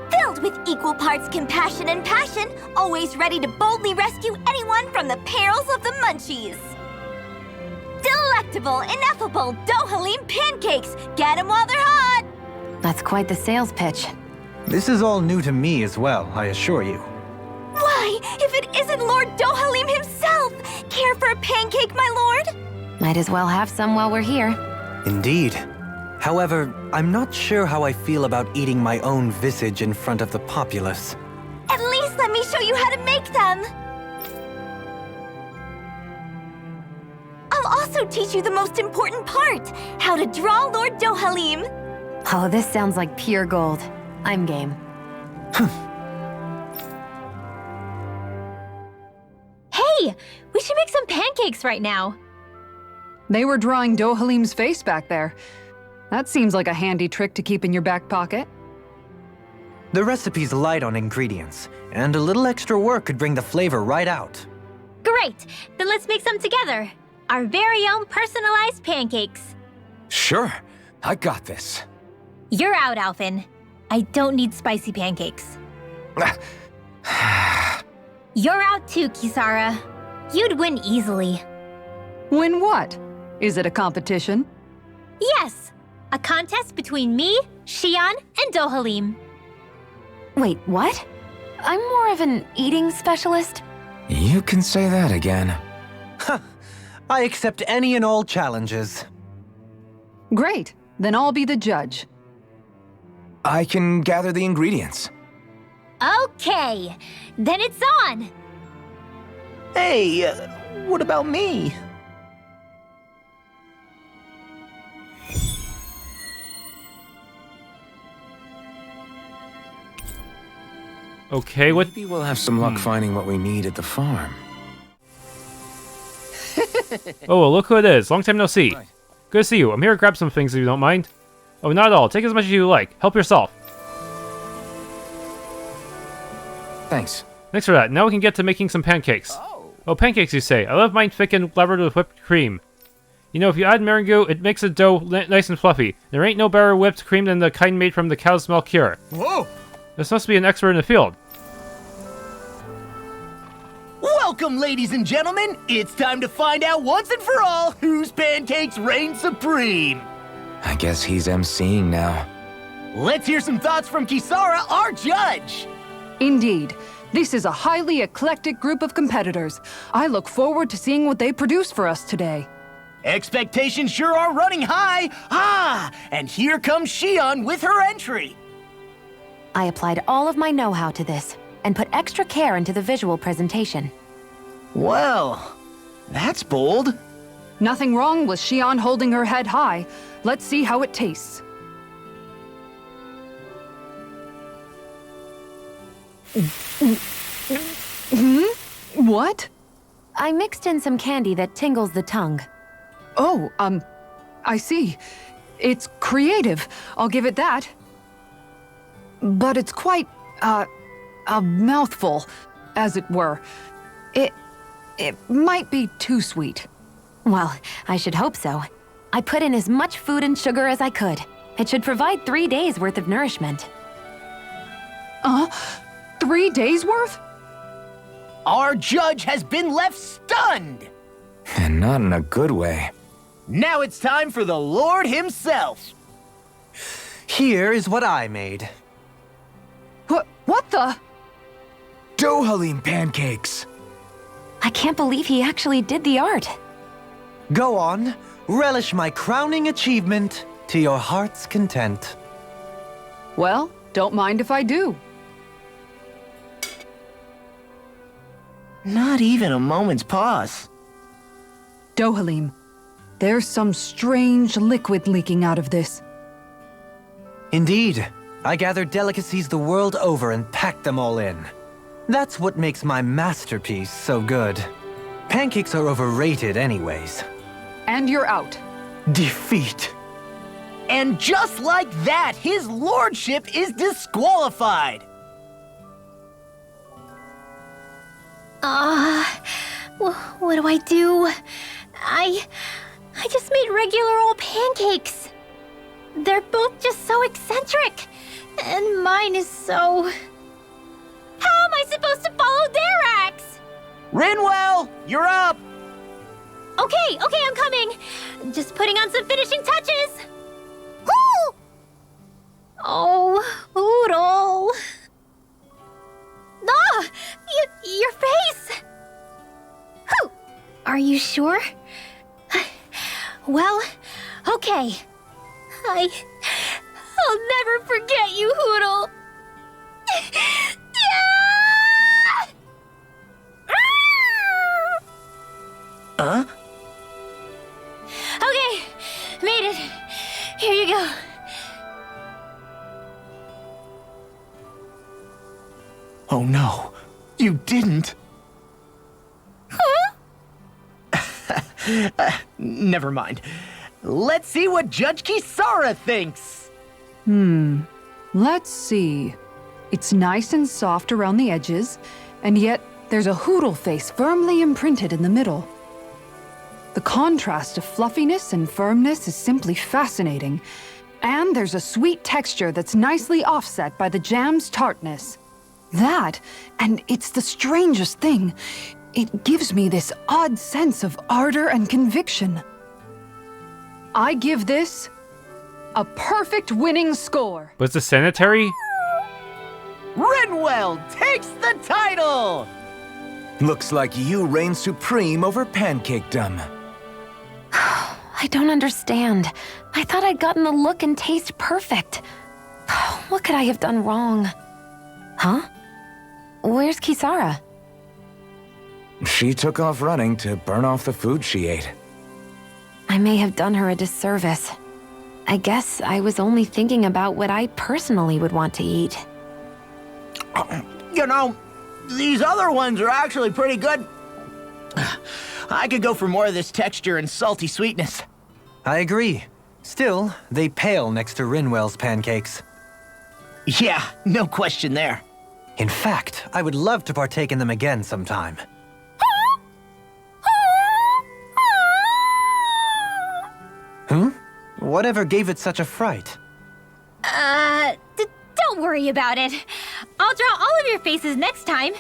Filled with equal parts compassion and passion, always ready to boldly rescue anyone from the perils of the munchies. Delectable, ineffable Dohalim pancakes! Get 'em while they're hot! That's quite the sales pitch. This is all new to me as well, I assure you. Why, if it isn't Lord Dohalim himself! Care for a pancake, my lord? Might as well have some while we're here. Indeed. However, I'm not sure how I feel about eating my own visage in front of the populace. At least let me show you how to make them! I'll also teach you the most important part, how to draw Lord Dohalim. Oh, this sounds like pure gold. I'm game. Hey! We should make some pancakes right now. They were drawing Dohalim's face back there. That seems like a handy trick to keep in your back pocket. The recipe's light on ingredients, and a little extra work could bring the flavor right out. Great! Then let's make some together. Our very own personalized pancakes. Sure, I got this. You're out, Alphen. I don't need spicy pancakes. You're out too, Kisara. You'd win easily. Win what? Is it a competition? Yes! A contest between me, Shionne, and Dohalim. Wait, what? I'm more of an eating specialist. You can say that again. I accept any and all challenges. Great. Then I'll be the judge. I can gather the ingredients. Okay, then it's on! Hey, what about me? Okay, what? Maybe we'll have some luck finding what we need at the farm. Oh, well, look who it is. Long time no see. Good to see you. I'm here to grab some things if you don't mind. Oh, not at all. Take as much as you like. Help yourself. Thanks. Thanks for that. Now we can get to making some pancakes. Oh, pancakes, you say. I love mine thick and lathered with whipped cream. You know, if you add meringue, it makes the dough nice and fluffy. There ain't no better whipped cream than the kind made from the cow's milk here. Whoa! This must be an expert in the field. Welcome, ladies and gentlemen. It's time to find out once and for all whose pancakes reign supreme. I guess he's emceeing now. Let's hear some thoughts from Kisara, our judge. Indeed. This is a highly eclectic group of competitors. I look forward to seeing what they produce for us today. Expectations sure are running high. And here comes Shionne with her entry. I applied all of my know-how to this, and put extra care into the visual presentation. Well, that's bold. Nothing wrong with Shionne holding her head high. Let's see how it tastes. What? I mixed in some candy that tingles the tongue. Oh, I see. It's creative. I'll give it that. But it's quite, a mouthful, as it were. It might be too sweet. Well, I should hope so. I put in as much food and sugar as I could. It should provide 3 days' worth of nourishment. 3 days' worth? Our judge has been left stunned. And not in a good way. Now it's time for the Lord himself. Here is what I made. What the? Dohalim pancakes! I can't believe he actually did the art. Go on, relish my crowning achievement to your heart's content. Well, don't mind if I do. Not even a moment's pause. Dohalim, there's some strange liquid leaking out of this. Indeed, I gathered delicacies the world over and packed them all in. That's what makes my masterpiece so good. Pancakes are overrated anyways. And you're out. Defeat. And just like that, his lordship is disqualified. What do I do? I just made regular old pancakes. They're both just so eccentric. And mine is so... How am I supposed to follow their acts? Rinwell, you're up. Okay, I'm coming. Just putting on some finishing touches. Woo! Oh, Oodle. Your face. Whew. Are you sure? Well, okay. I'll never forget you, Hoodle. Huh? Okay, made it. Here you go. Oh no, you didn't. Huh? Never mind. Let's see what Judge Kisara thinks. Let's see. It's nice and soft around the edges, and yet There's a Hoodle face firmly imprinted in the middle. The contrast of fluffiness and firmness is simply fascinating. And there's a sweet texture that's nicely offset by the jam's tartness. That, and it's the strangest thing, it gives me this odd sense of ardor and conviction. I give this a perfect winning score. Was this sanitary? Rinwell takes the title! Looks like you reign supreme over pancakedom. I don't understand. I thought I'd gotten the look and taste perfect. What could I have done wrong? Huh? Where's Kisara? She took off running to burn off the food she ate. I may have done her a disservice. I guess I was only thinking about what I personally would want to eat. You know, these other ones are actually pretty good. I could go for more of this texture and salty sweetness. I agree. Still, they pale next to Rinwell's pancakes. Yeah, no question there. In fact, I would love to partake in them again sometime. Hmm? Whatever gave it such a fright? Don't worry about it. I'll draw all of your faces next time.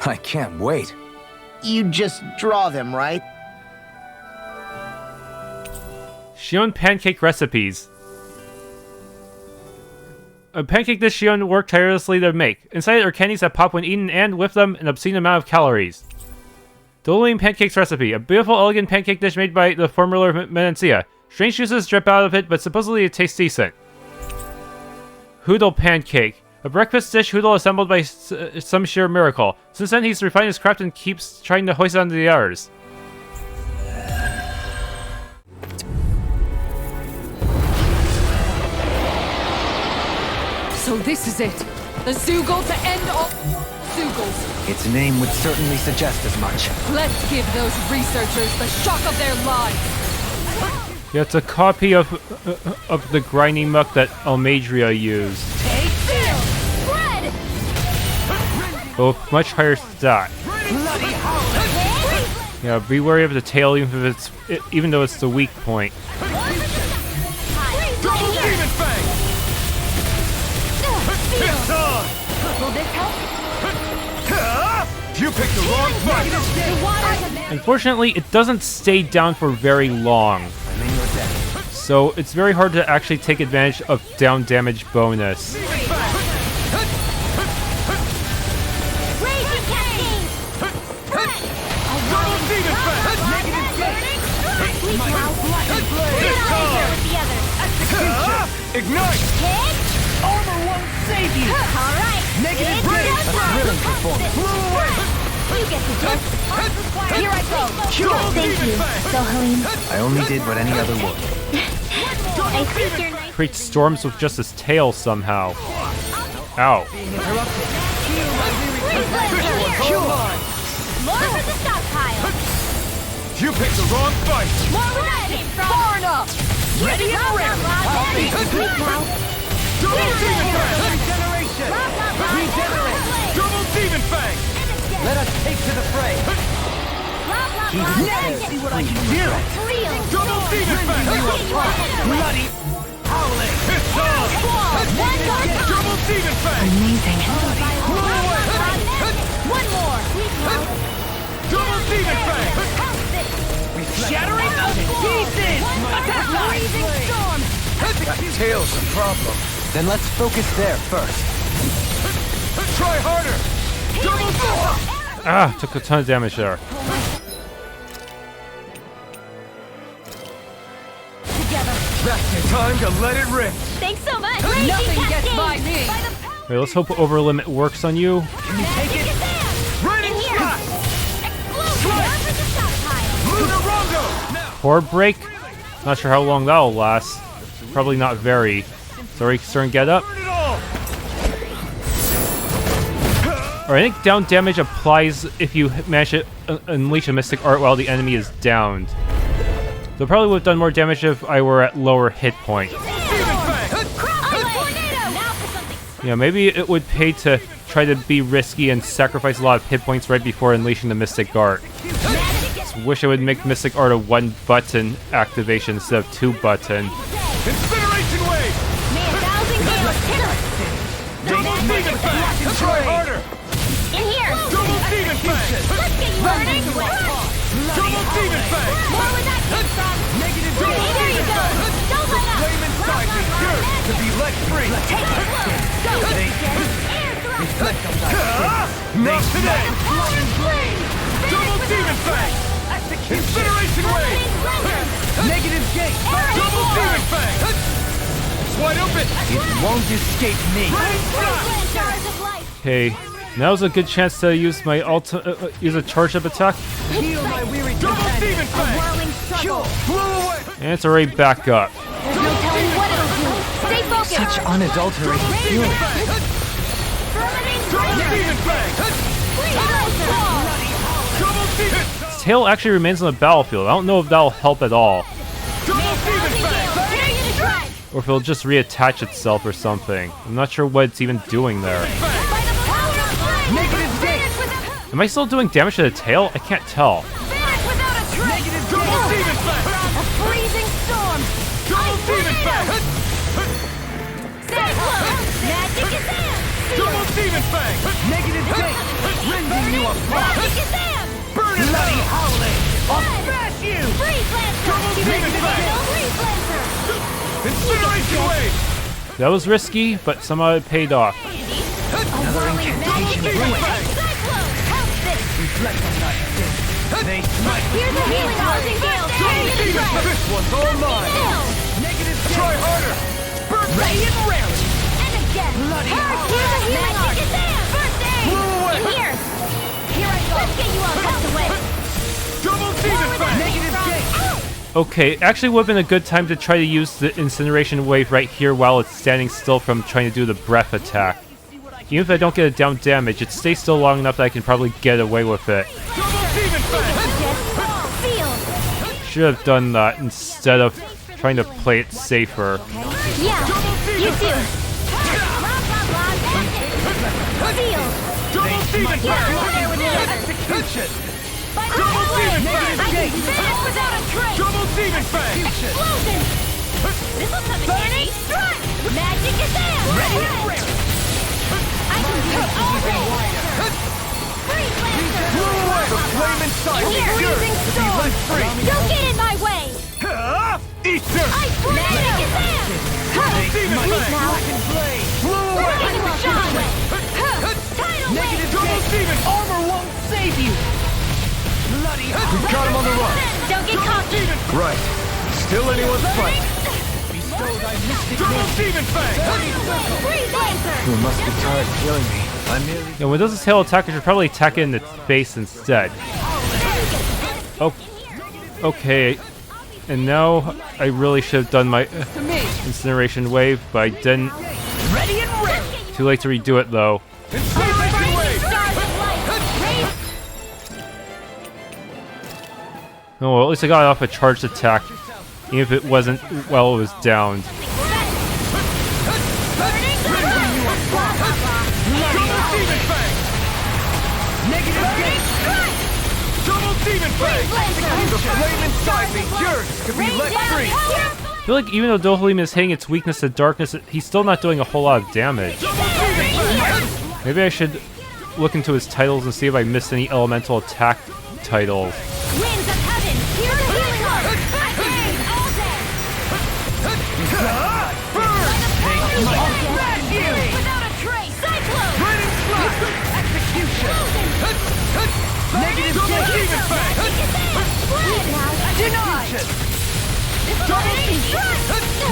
I can't wait. You just draw them, right? Shionne pancake recipes. A pancake dish Shionne worked tirelessly to make. Inside it are candies that pop when eaten and, with them, an obscene amount of calories. The Lillian Pancakes recipe. A beautiful, elegant pancake dish made by the former Lord of Menancia. Strange juices drip out of it, but supposedly it tastes decent. Hoodle pancake. A breakfast dish Hoodle assembled by some sheer miracle. Since then, he's refined his craft and keeps trying to hoist it onto the others. So this is it. The Zoogle to end all Zoogles. Its name would certainly suggest as much. Let's give those researchers the shock of their lives. Yeah, it's a copy of the grinding muck that Almadria used. But with much higher stat. Yeah, be wary of the tail even though it's the weak point. You picked the wrong fight! Unfortunately, it doesn't stay down for very long. So it's very hard to actually take advantage of down damage bonus. Ignite! Armor won't save you! Alright! Negative rage! A thrilling performance. You get the joke. Here I go! Thank you, Sohalim. I only did what any other would. I think you're nice. Creates storms with just his tail somehow. Ow. More for the stockpile! You picked the wrong fight! More where that came from! Far enough! Ready and ready! Double Demon Fang! Regeneration! Regenerate! Double Demon Fang! Let us take to the fray! See what I can do! Double Demon Fang! Bloody howling! It's on! Double Demon Fang! Amazing. One more! Double Demon Fang! Shattering the pieces! Attack! Freezing storm! That tail's a problem. Then let's focus there first. Try harder! Double Storm! Ah, took a ton of damage there. That's your time to let it rip! Thanks so much! Nothing gets by me. Wait, let's hope Over Limit works on you. Ready shot! Lunar Rondo! Now! Core break. Not sure how long that'll last. Probably not very. Sorry, starting to get up. Burn it all! Alright, I think down damage applies if you manage to unleash a Mystic Art while the enemy is downed. So it probably would have done more damage if I were at lower hit point. Yeah, maybe it would pay to try to be risky and sacrifice a lot of hit points right before unleashing the Mystic Art. Just wish I would make Mystic Art a 1-button activation instead of 2-button. Incineration wave! Try harder! In here! Double Demon Fang! Let's get you burning! Double Demon Fang! More where that came from! Negative Hey, there you go! Don't let up! Flame inside is yours to be let free! Take it! Go! Air thrust! Not today! Double Demon Fang! Incineration wave! Negative gate! Double Demon Fang! It's wide open! It won't escape me! Okay, now's a good chance to use my use a charge-up attack. Heal my weary Double Demon Fang! Cure! Blow away! And it's already back up. There's no telling what it'll do! Stay focused! Such unadulterated feeling. Double Demon Fang! Double Demon! Its tail actually remains on the battlefield. I don't know if that'll help at all. Double Demon Fang! Or if it'll just reattach itself or something. I'm not sure what it's even doing there. Negative gate! Am I still doing damage to the tail? I can't tell. Negative Double Demon Fang! A freezing storm! Double Demon Fang! Magic is in! Double Demon Fang! Negative gate! Rending you apart! Magic is in! Burn it! Bloody howling! I'll smash you! Freeze Lancer! Double Demon Fang! Freeze Lancer! Incineration wave! That was risky, but somehow it paid off. Another incantation ruined! Reflect on that thing! They smite! Here's a healing housing gale! This one's all mine! Negative gate! Try harder! Burn ready and rally! And again! Bloody Here's a healing arc! First aid! Blow away! In here! Here I go! Let's get you all tucked away! Double Demon Fang! Negative gate! Okay, actually would have been a good time to try to use the incineration wave right here while it's standing still from trying to do the breath attack. Even if I don't get it down damage, it stays still long enough that I can probably get away with it. Double Demon Fang! Should have done that instead of trying to play it safer. Yeah! You too! Double Demon Fang! Execution! Double Demon Fang! Finish without a trace! Double Demon Fang! Explosion! This'll come in handy! Strike! Magic is in! Ready and rare! I can do it all day! Freeze Lancer! Blow away! The flame inside is Here! yours Freezing to be storm! let free! Don't get in my way! Easter! Ice Magic is in! Double Demon Fang! Now! Blow We're away! getting the shot! Tidal Negative wave! Double Demon! Armor won't save you! Bloody hell! We got him on the run! Don't get caught! Right. Still anyone's fight. Bestowed thy mystic Double Demon Fang! Freeze Lancer! You must be tired of killing me. I'm merely... And when it does its tail attack, I should probably attack it in its face instead. Oh, okay. And now I really should have done my incineration wave, but I didn't. Ready and ready! Too late to redo it though. Incineration wave! Stars of light! Oh well, at least I got off a charged attack, even if it wasn't while it was downed. Double Demon Fang! Negative gate! Double Demon Fang! The flame inside me yearns to be let free! I feel like even though Dohalim is hitting its weakness to darkness, he's still not doing a whole lot of damage. Maybe I should look into his titles and see if I missed any elemental attack titles. Winds of heaven! Here's a healing arc! I rain all day! Smash you! Without a trace! Cyclone! Renan execution! Negative Double Demon Fang! Split now! Denied! Double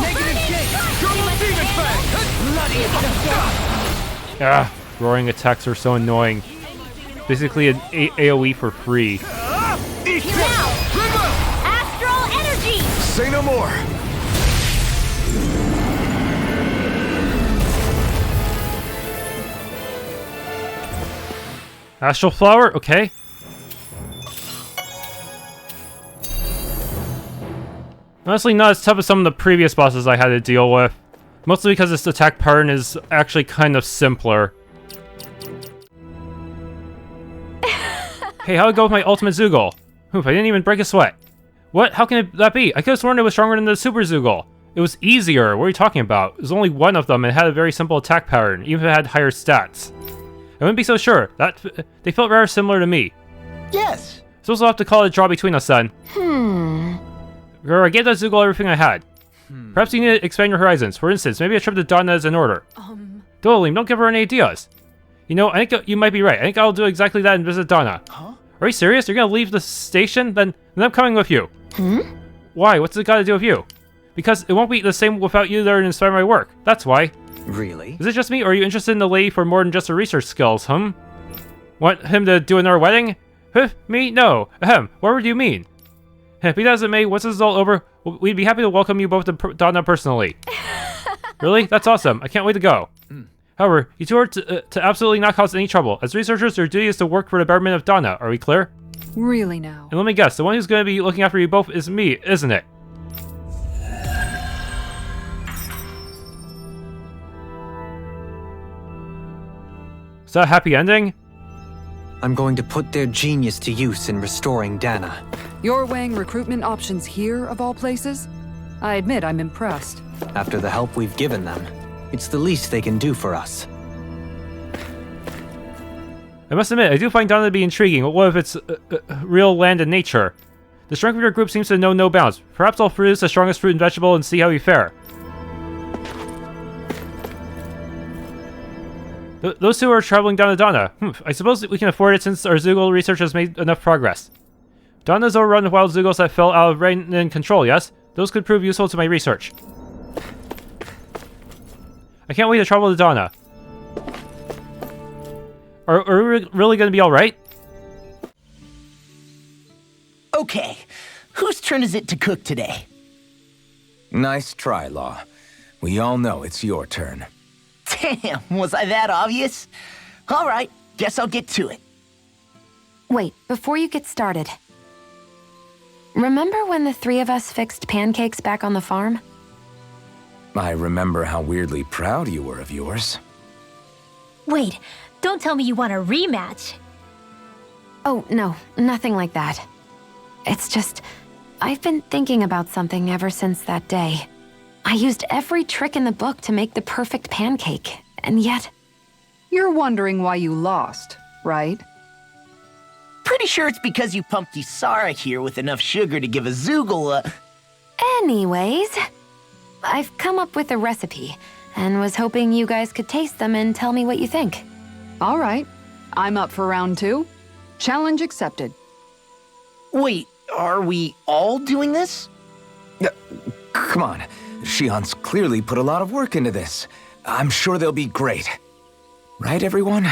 Negative gate! Double Demon Fang! Bloody Ah, roaring attacks are so annoying. Basically an AoE for free. Eat Now! Astral energy! Say no more! Astral Flower? Okay. Honestly, not as tough as some of the previous bosses I had to deal with. Mostly because this attack pattern is actually kind of simpler. Hey, how'd it go with my ultimate Zoogle? Oof, I didn't even break a sweat. What? How can that be? I could have sworn it was stronger than the Super Zoogle. It was easier. What are you talking about? There's only one of them and it had a very simple attack pattern, even if it had higher stats. I wouldn't be so sure. They felt rather similar to me. Yes. So we'll have to call it a draw between us, son. I gave that Zoogle everything I had. Perhaps you need to expand your horizons. For instance, maybe a trip to Dahna is in order. Don't give her any ideas. You know, I think you might be right. I think I'll do exactly that and visit Dahna. Huh? Are you serious? You're gonna leave the station? Then I'm coming with you. Why? What's it got to do with you? Because it won't be the same without you there to inspire my work. That's why. Really? Is it just me, or are you interested in the lady for more than just her research skills, Want him to do another wedding? Me? No. What do you mean? If he doesn't, May, once this is all over, we'd be happy to welcome you both to Dahna personally. Really? That's awesome. I can't wait to go. However, you two are to absolutely not cause any trouble. As researchers, your duty is to work for the betterment of Dahna. Are we clear? Really now? And let me guess, the one who's going to be looking after you both is me, isn't it? Is that a happy ending? I'm going to put their genius to use in restoring Dahna. You're weighing recruitment options here, of all places? I admit I'm impressed. After the help we've given them, it's the least they can do for us. I must admit, I do find Dahna to be intriguing. What if it's real land and nature? The strength of your group seems to know no bounds. Perhaps I'll produce the strongest fruit and vegetable and see how we fare. Those two are traveling down to Dahna. I suppose we can afford it since our Zoogle research has made enough progress. Dahna's overrun with wild Zoogles that fell out of Renan control, yes? Those could prove useful to my research. I can't wait to travel to Dahna. Are we really going to be alright? Okay, whose turn is it to cook today? Nice try, Law. We all know it's your turn. Damn, was I that obvious? All right, guess I'll get to it. Wait, before you get started. Remember when the three of us fixed pancakes back on the farm? I remember how weirdly proud you were of yours. Wait, don't tell me you want a rematch. Oh, no, nothing like that. It's just, I've been thinking about something ever since that day. I used every trick in the book to make the perfect pancake, and yet... You're wondering why you lost, right? Pretty sure it's because you pumped Kisara here with enough sugar to give a Zoogle a... Anyways, I've come up with a recipe, and was hoping you guys could taste them and tell me what you think. All right. I'm up for round 2. Challenge accepted. Wait, are we all doing this? Come on. Shionne's clearly put a lot of work into this. I'm sure they'll be great. Right, everyone?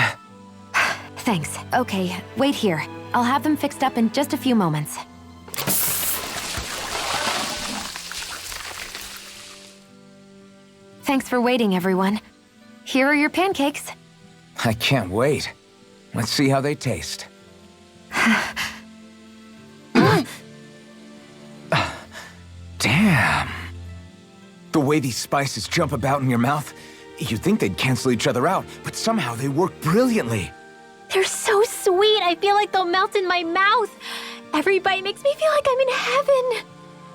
Thanks. Okay, wait here. I'll have them fixed up in just a few moments. Thanks for waiting, everyone. Here are your pancakes. I can't wait. Let's see how they taste. Damn. The way these spices jump about in your mouth, you'd think they'd cancel each other out, but somehow they work brilliantly. They're so sweet, I feel like they'll melt in my mouth. Every bite makes me feel like I'm in heaven.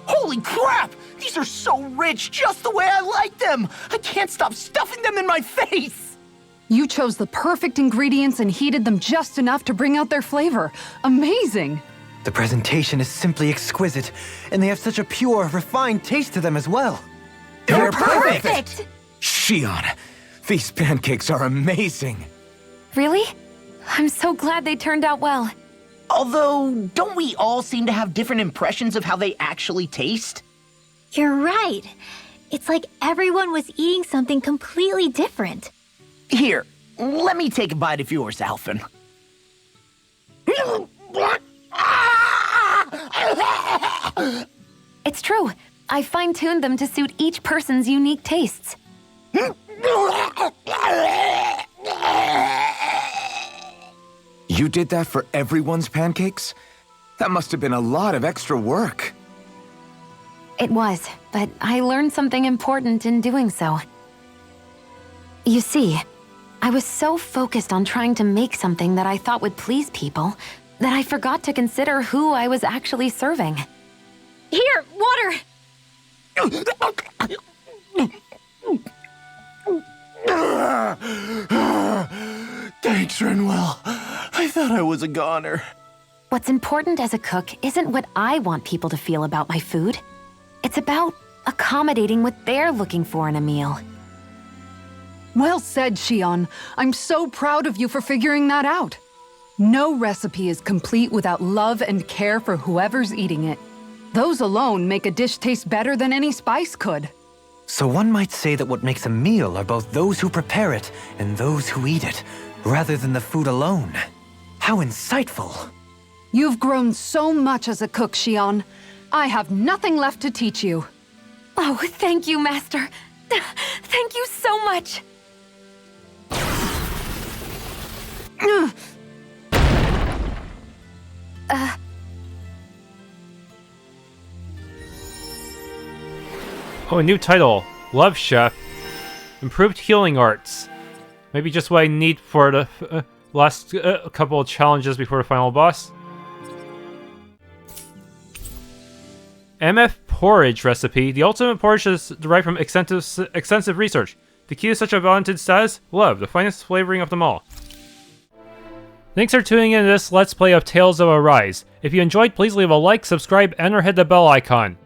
Holy crap! These are so rich, just the way I like them! I can't stop stuffing them in my face! You chose the perfect ingredients and heated them just enough to bring out their flavor. Amazing! The presentation is simply exquisite, and they have such a pure, refined taste to them as well. They're perfect! Shionne, these pancakes are amazing. Really? I'm so glad they turned out well. Although, don't we all seem to have different impressions of how they actually taste? You're right. It's like everyone was eating something completely different. Here, let me take a bite of yours, Alphen. It's true. I fine-tuned them to suit each person's unique tastes. You did that for everyone's pancakes? That must have been a lot of extra work. It was, but I learned something important in doing so. You see, I was so focused on trying to make something that I thought would please people that I forgot to consider who I was actually serving. Here, water! Thanks, Renwell. I thought I was a goner. What's important as a cook isn't what I want people to feel about my food. It's about accommodating what they're looking for in a meal. Well said, Shionne. I'm so proud of you for figuring that out. No recipe is complete without love and care for whoever's eating it. Those alone make a dish taste better than any spice could. So one might say that what makes a meal are both those who prepare it and those who eat it, rather than the food alone. How insightful. You've grown so much as a cook, Shionne. I have nothing left to teach you. Oh, thank you, Master. Thank you so much. Oh, a new title. Love Chef. Improved healing arts. Maybe just what I need for the last couple of challenges before the final boss. MF porridge recipe. The ultimate porridge is derived from extensive research. The key to such a valented status? Love, the finest flavoring of them all. Thanks for tuning in to this Let's Play of Tales of Arise. If you enjoyed, please leave a like, subscribe, and or hit the bell icon.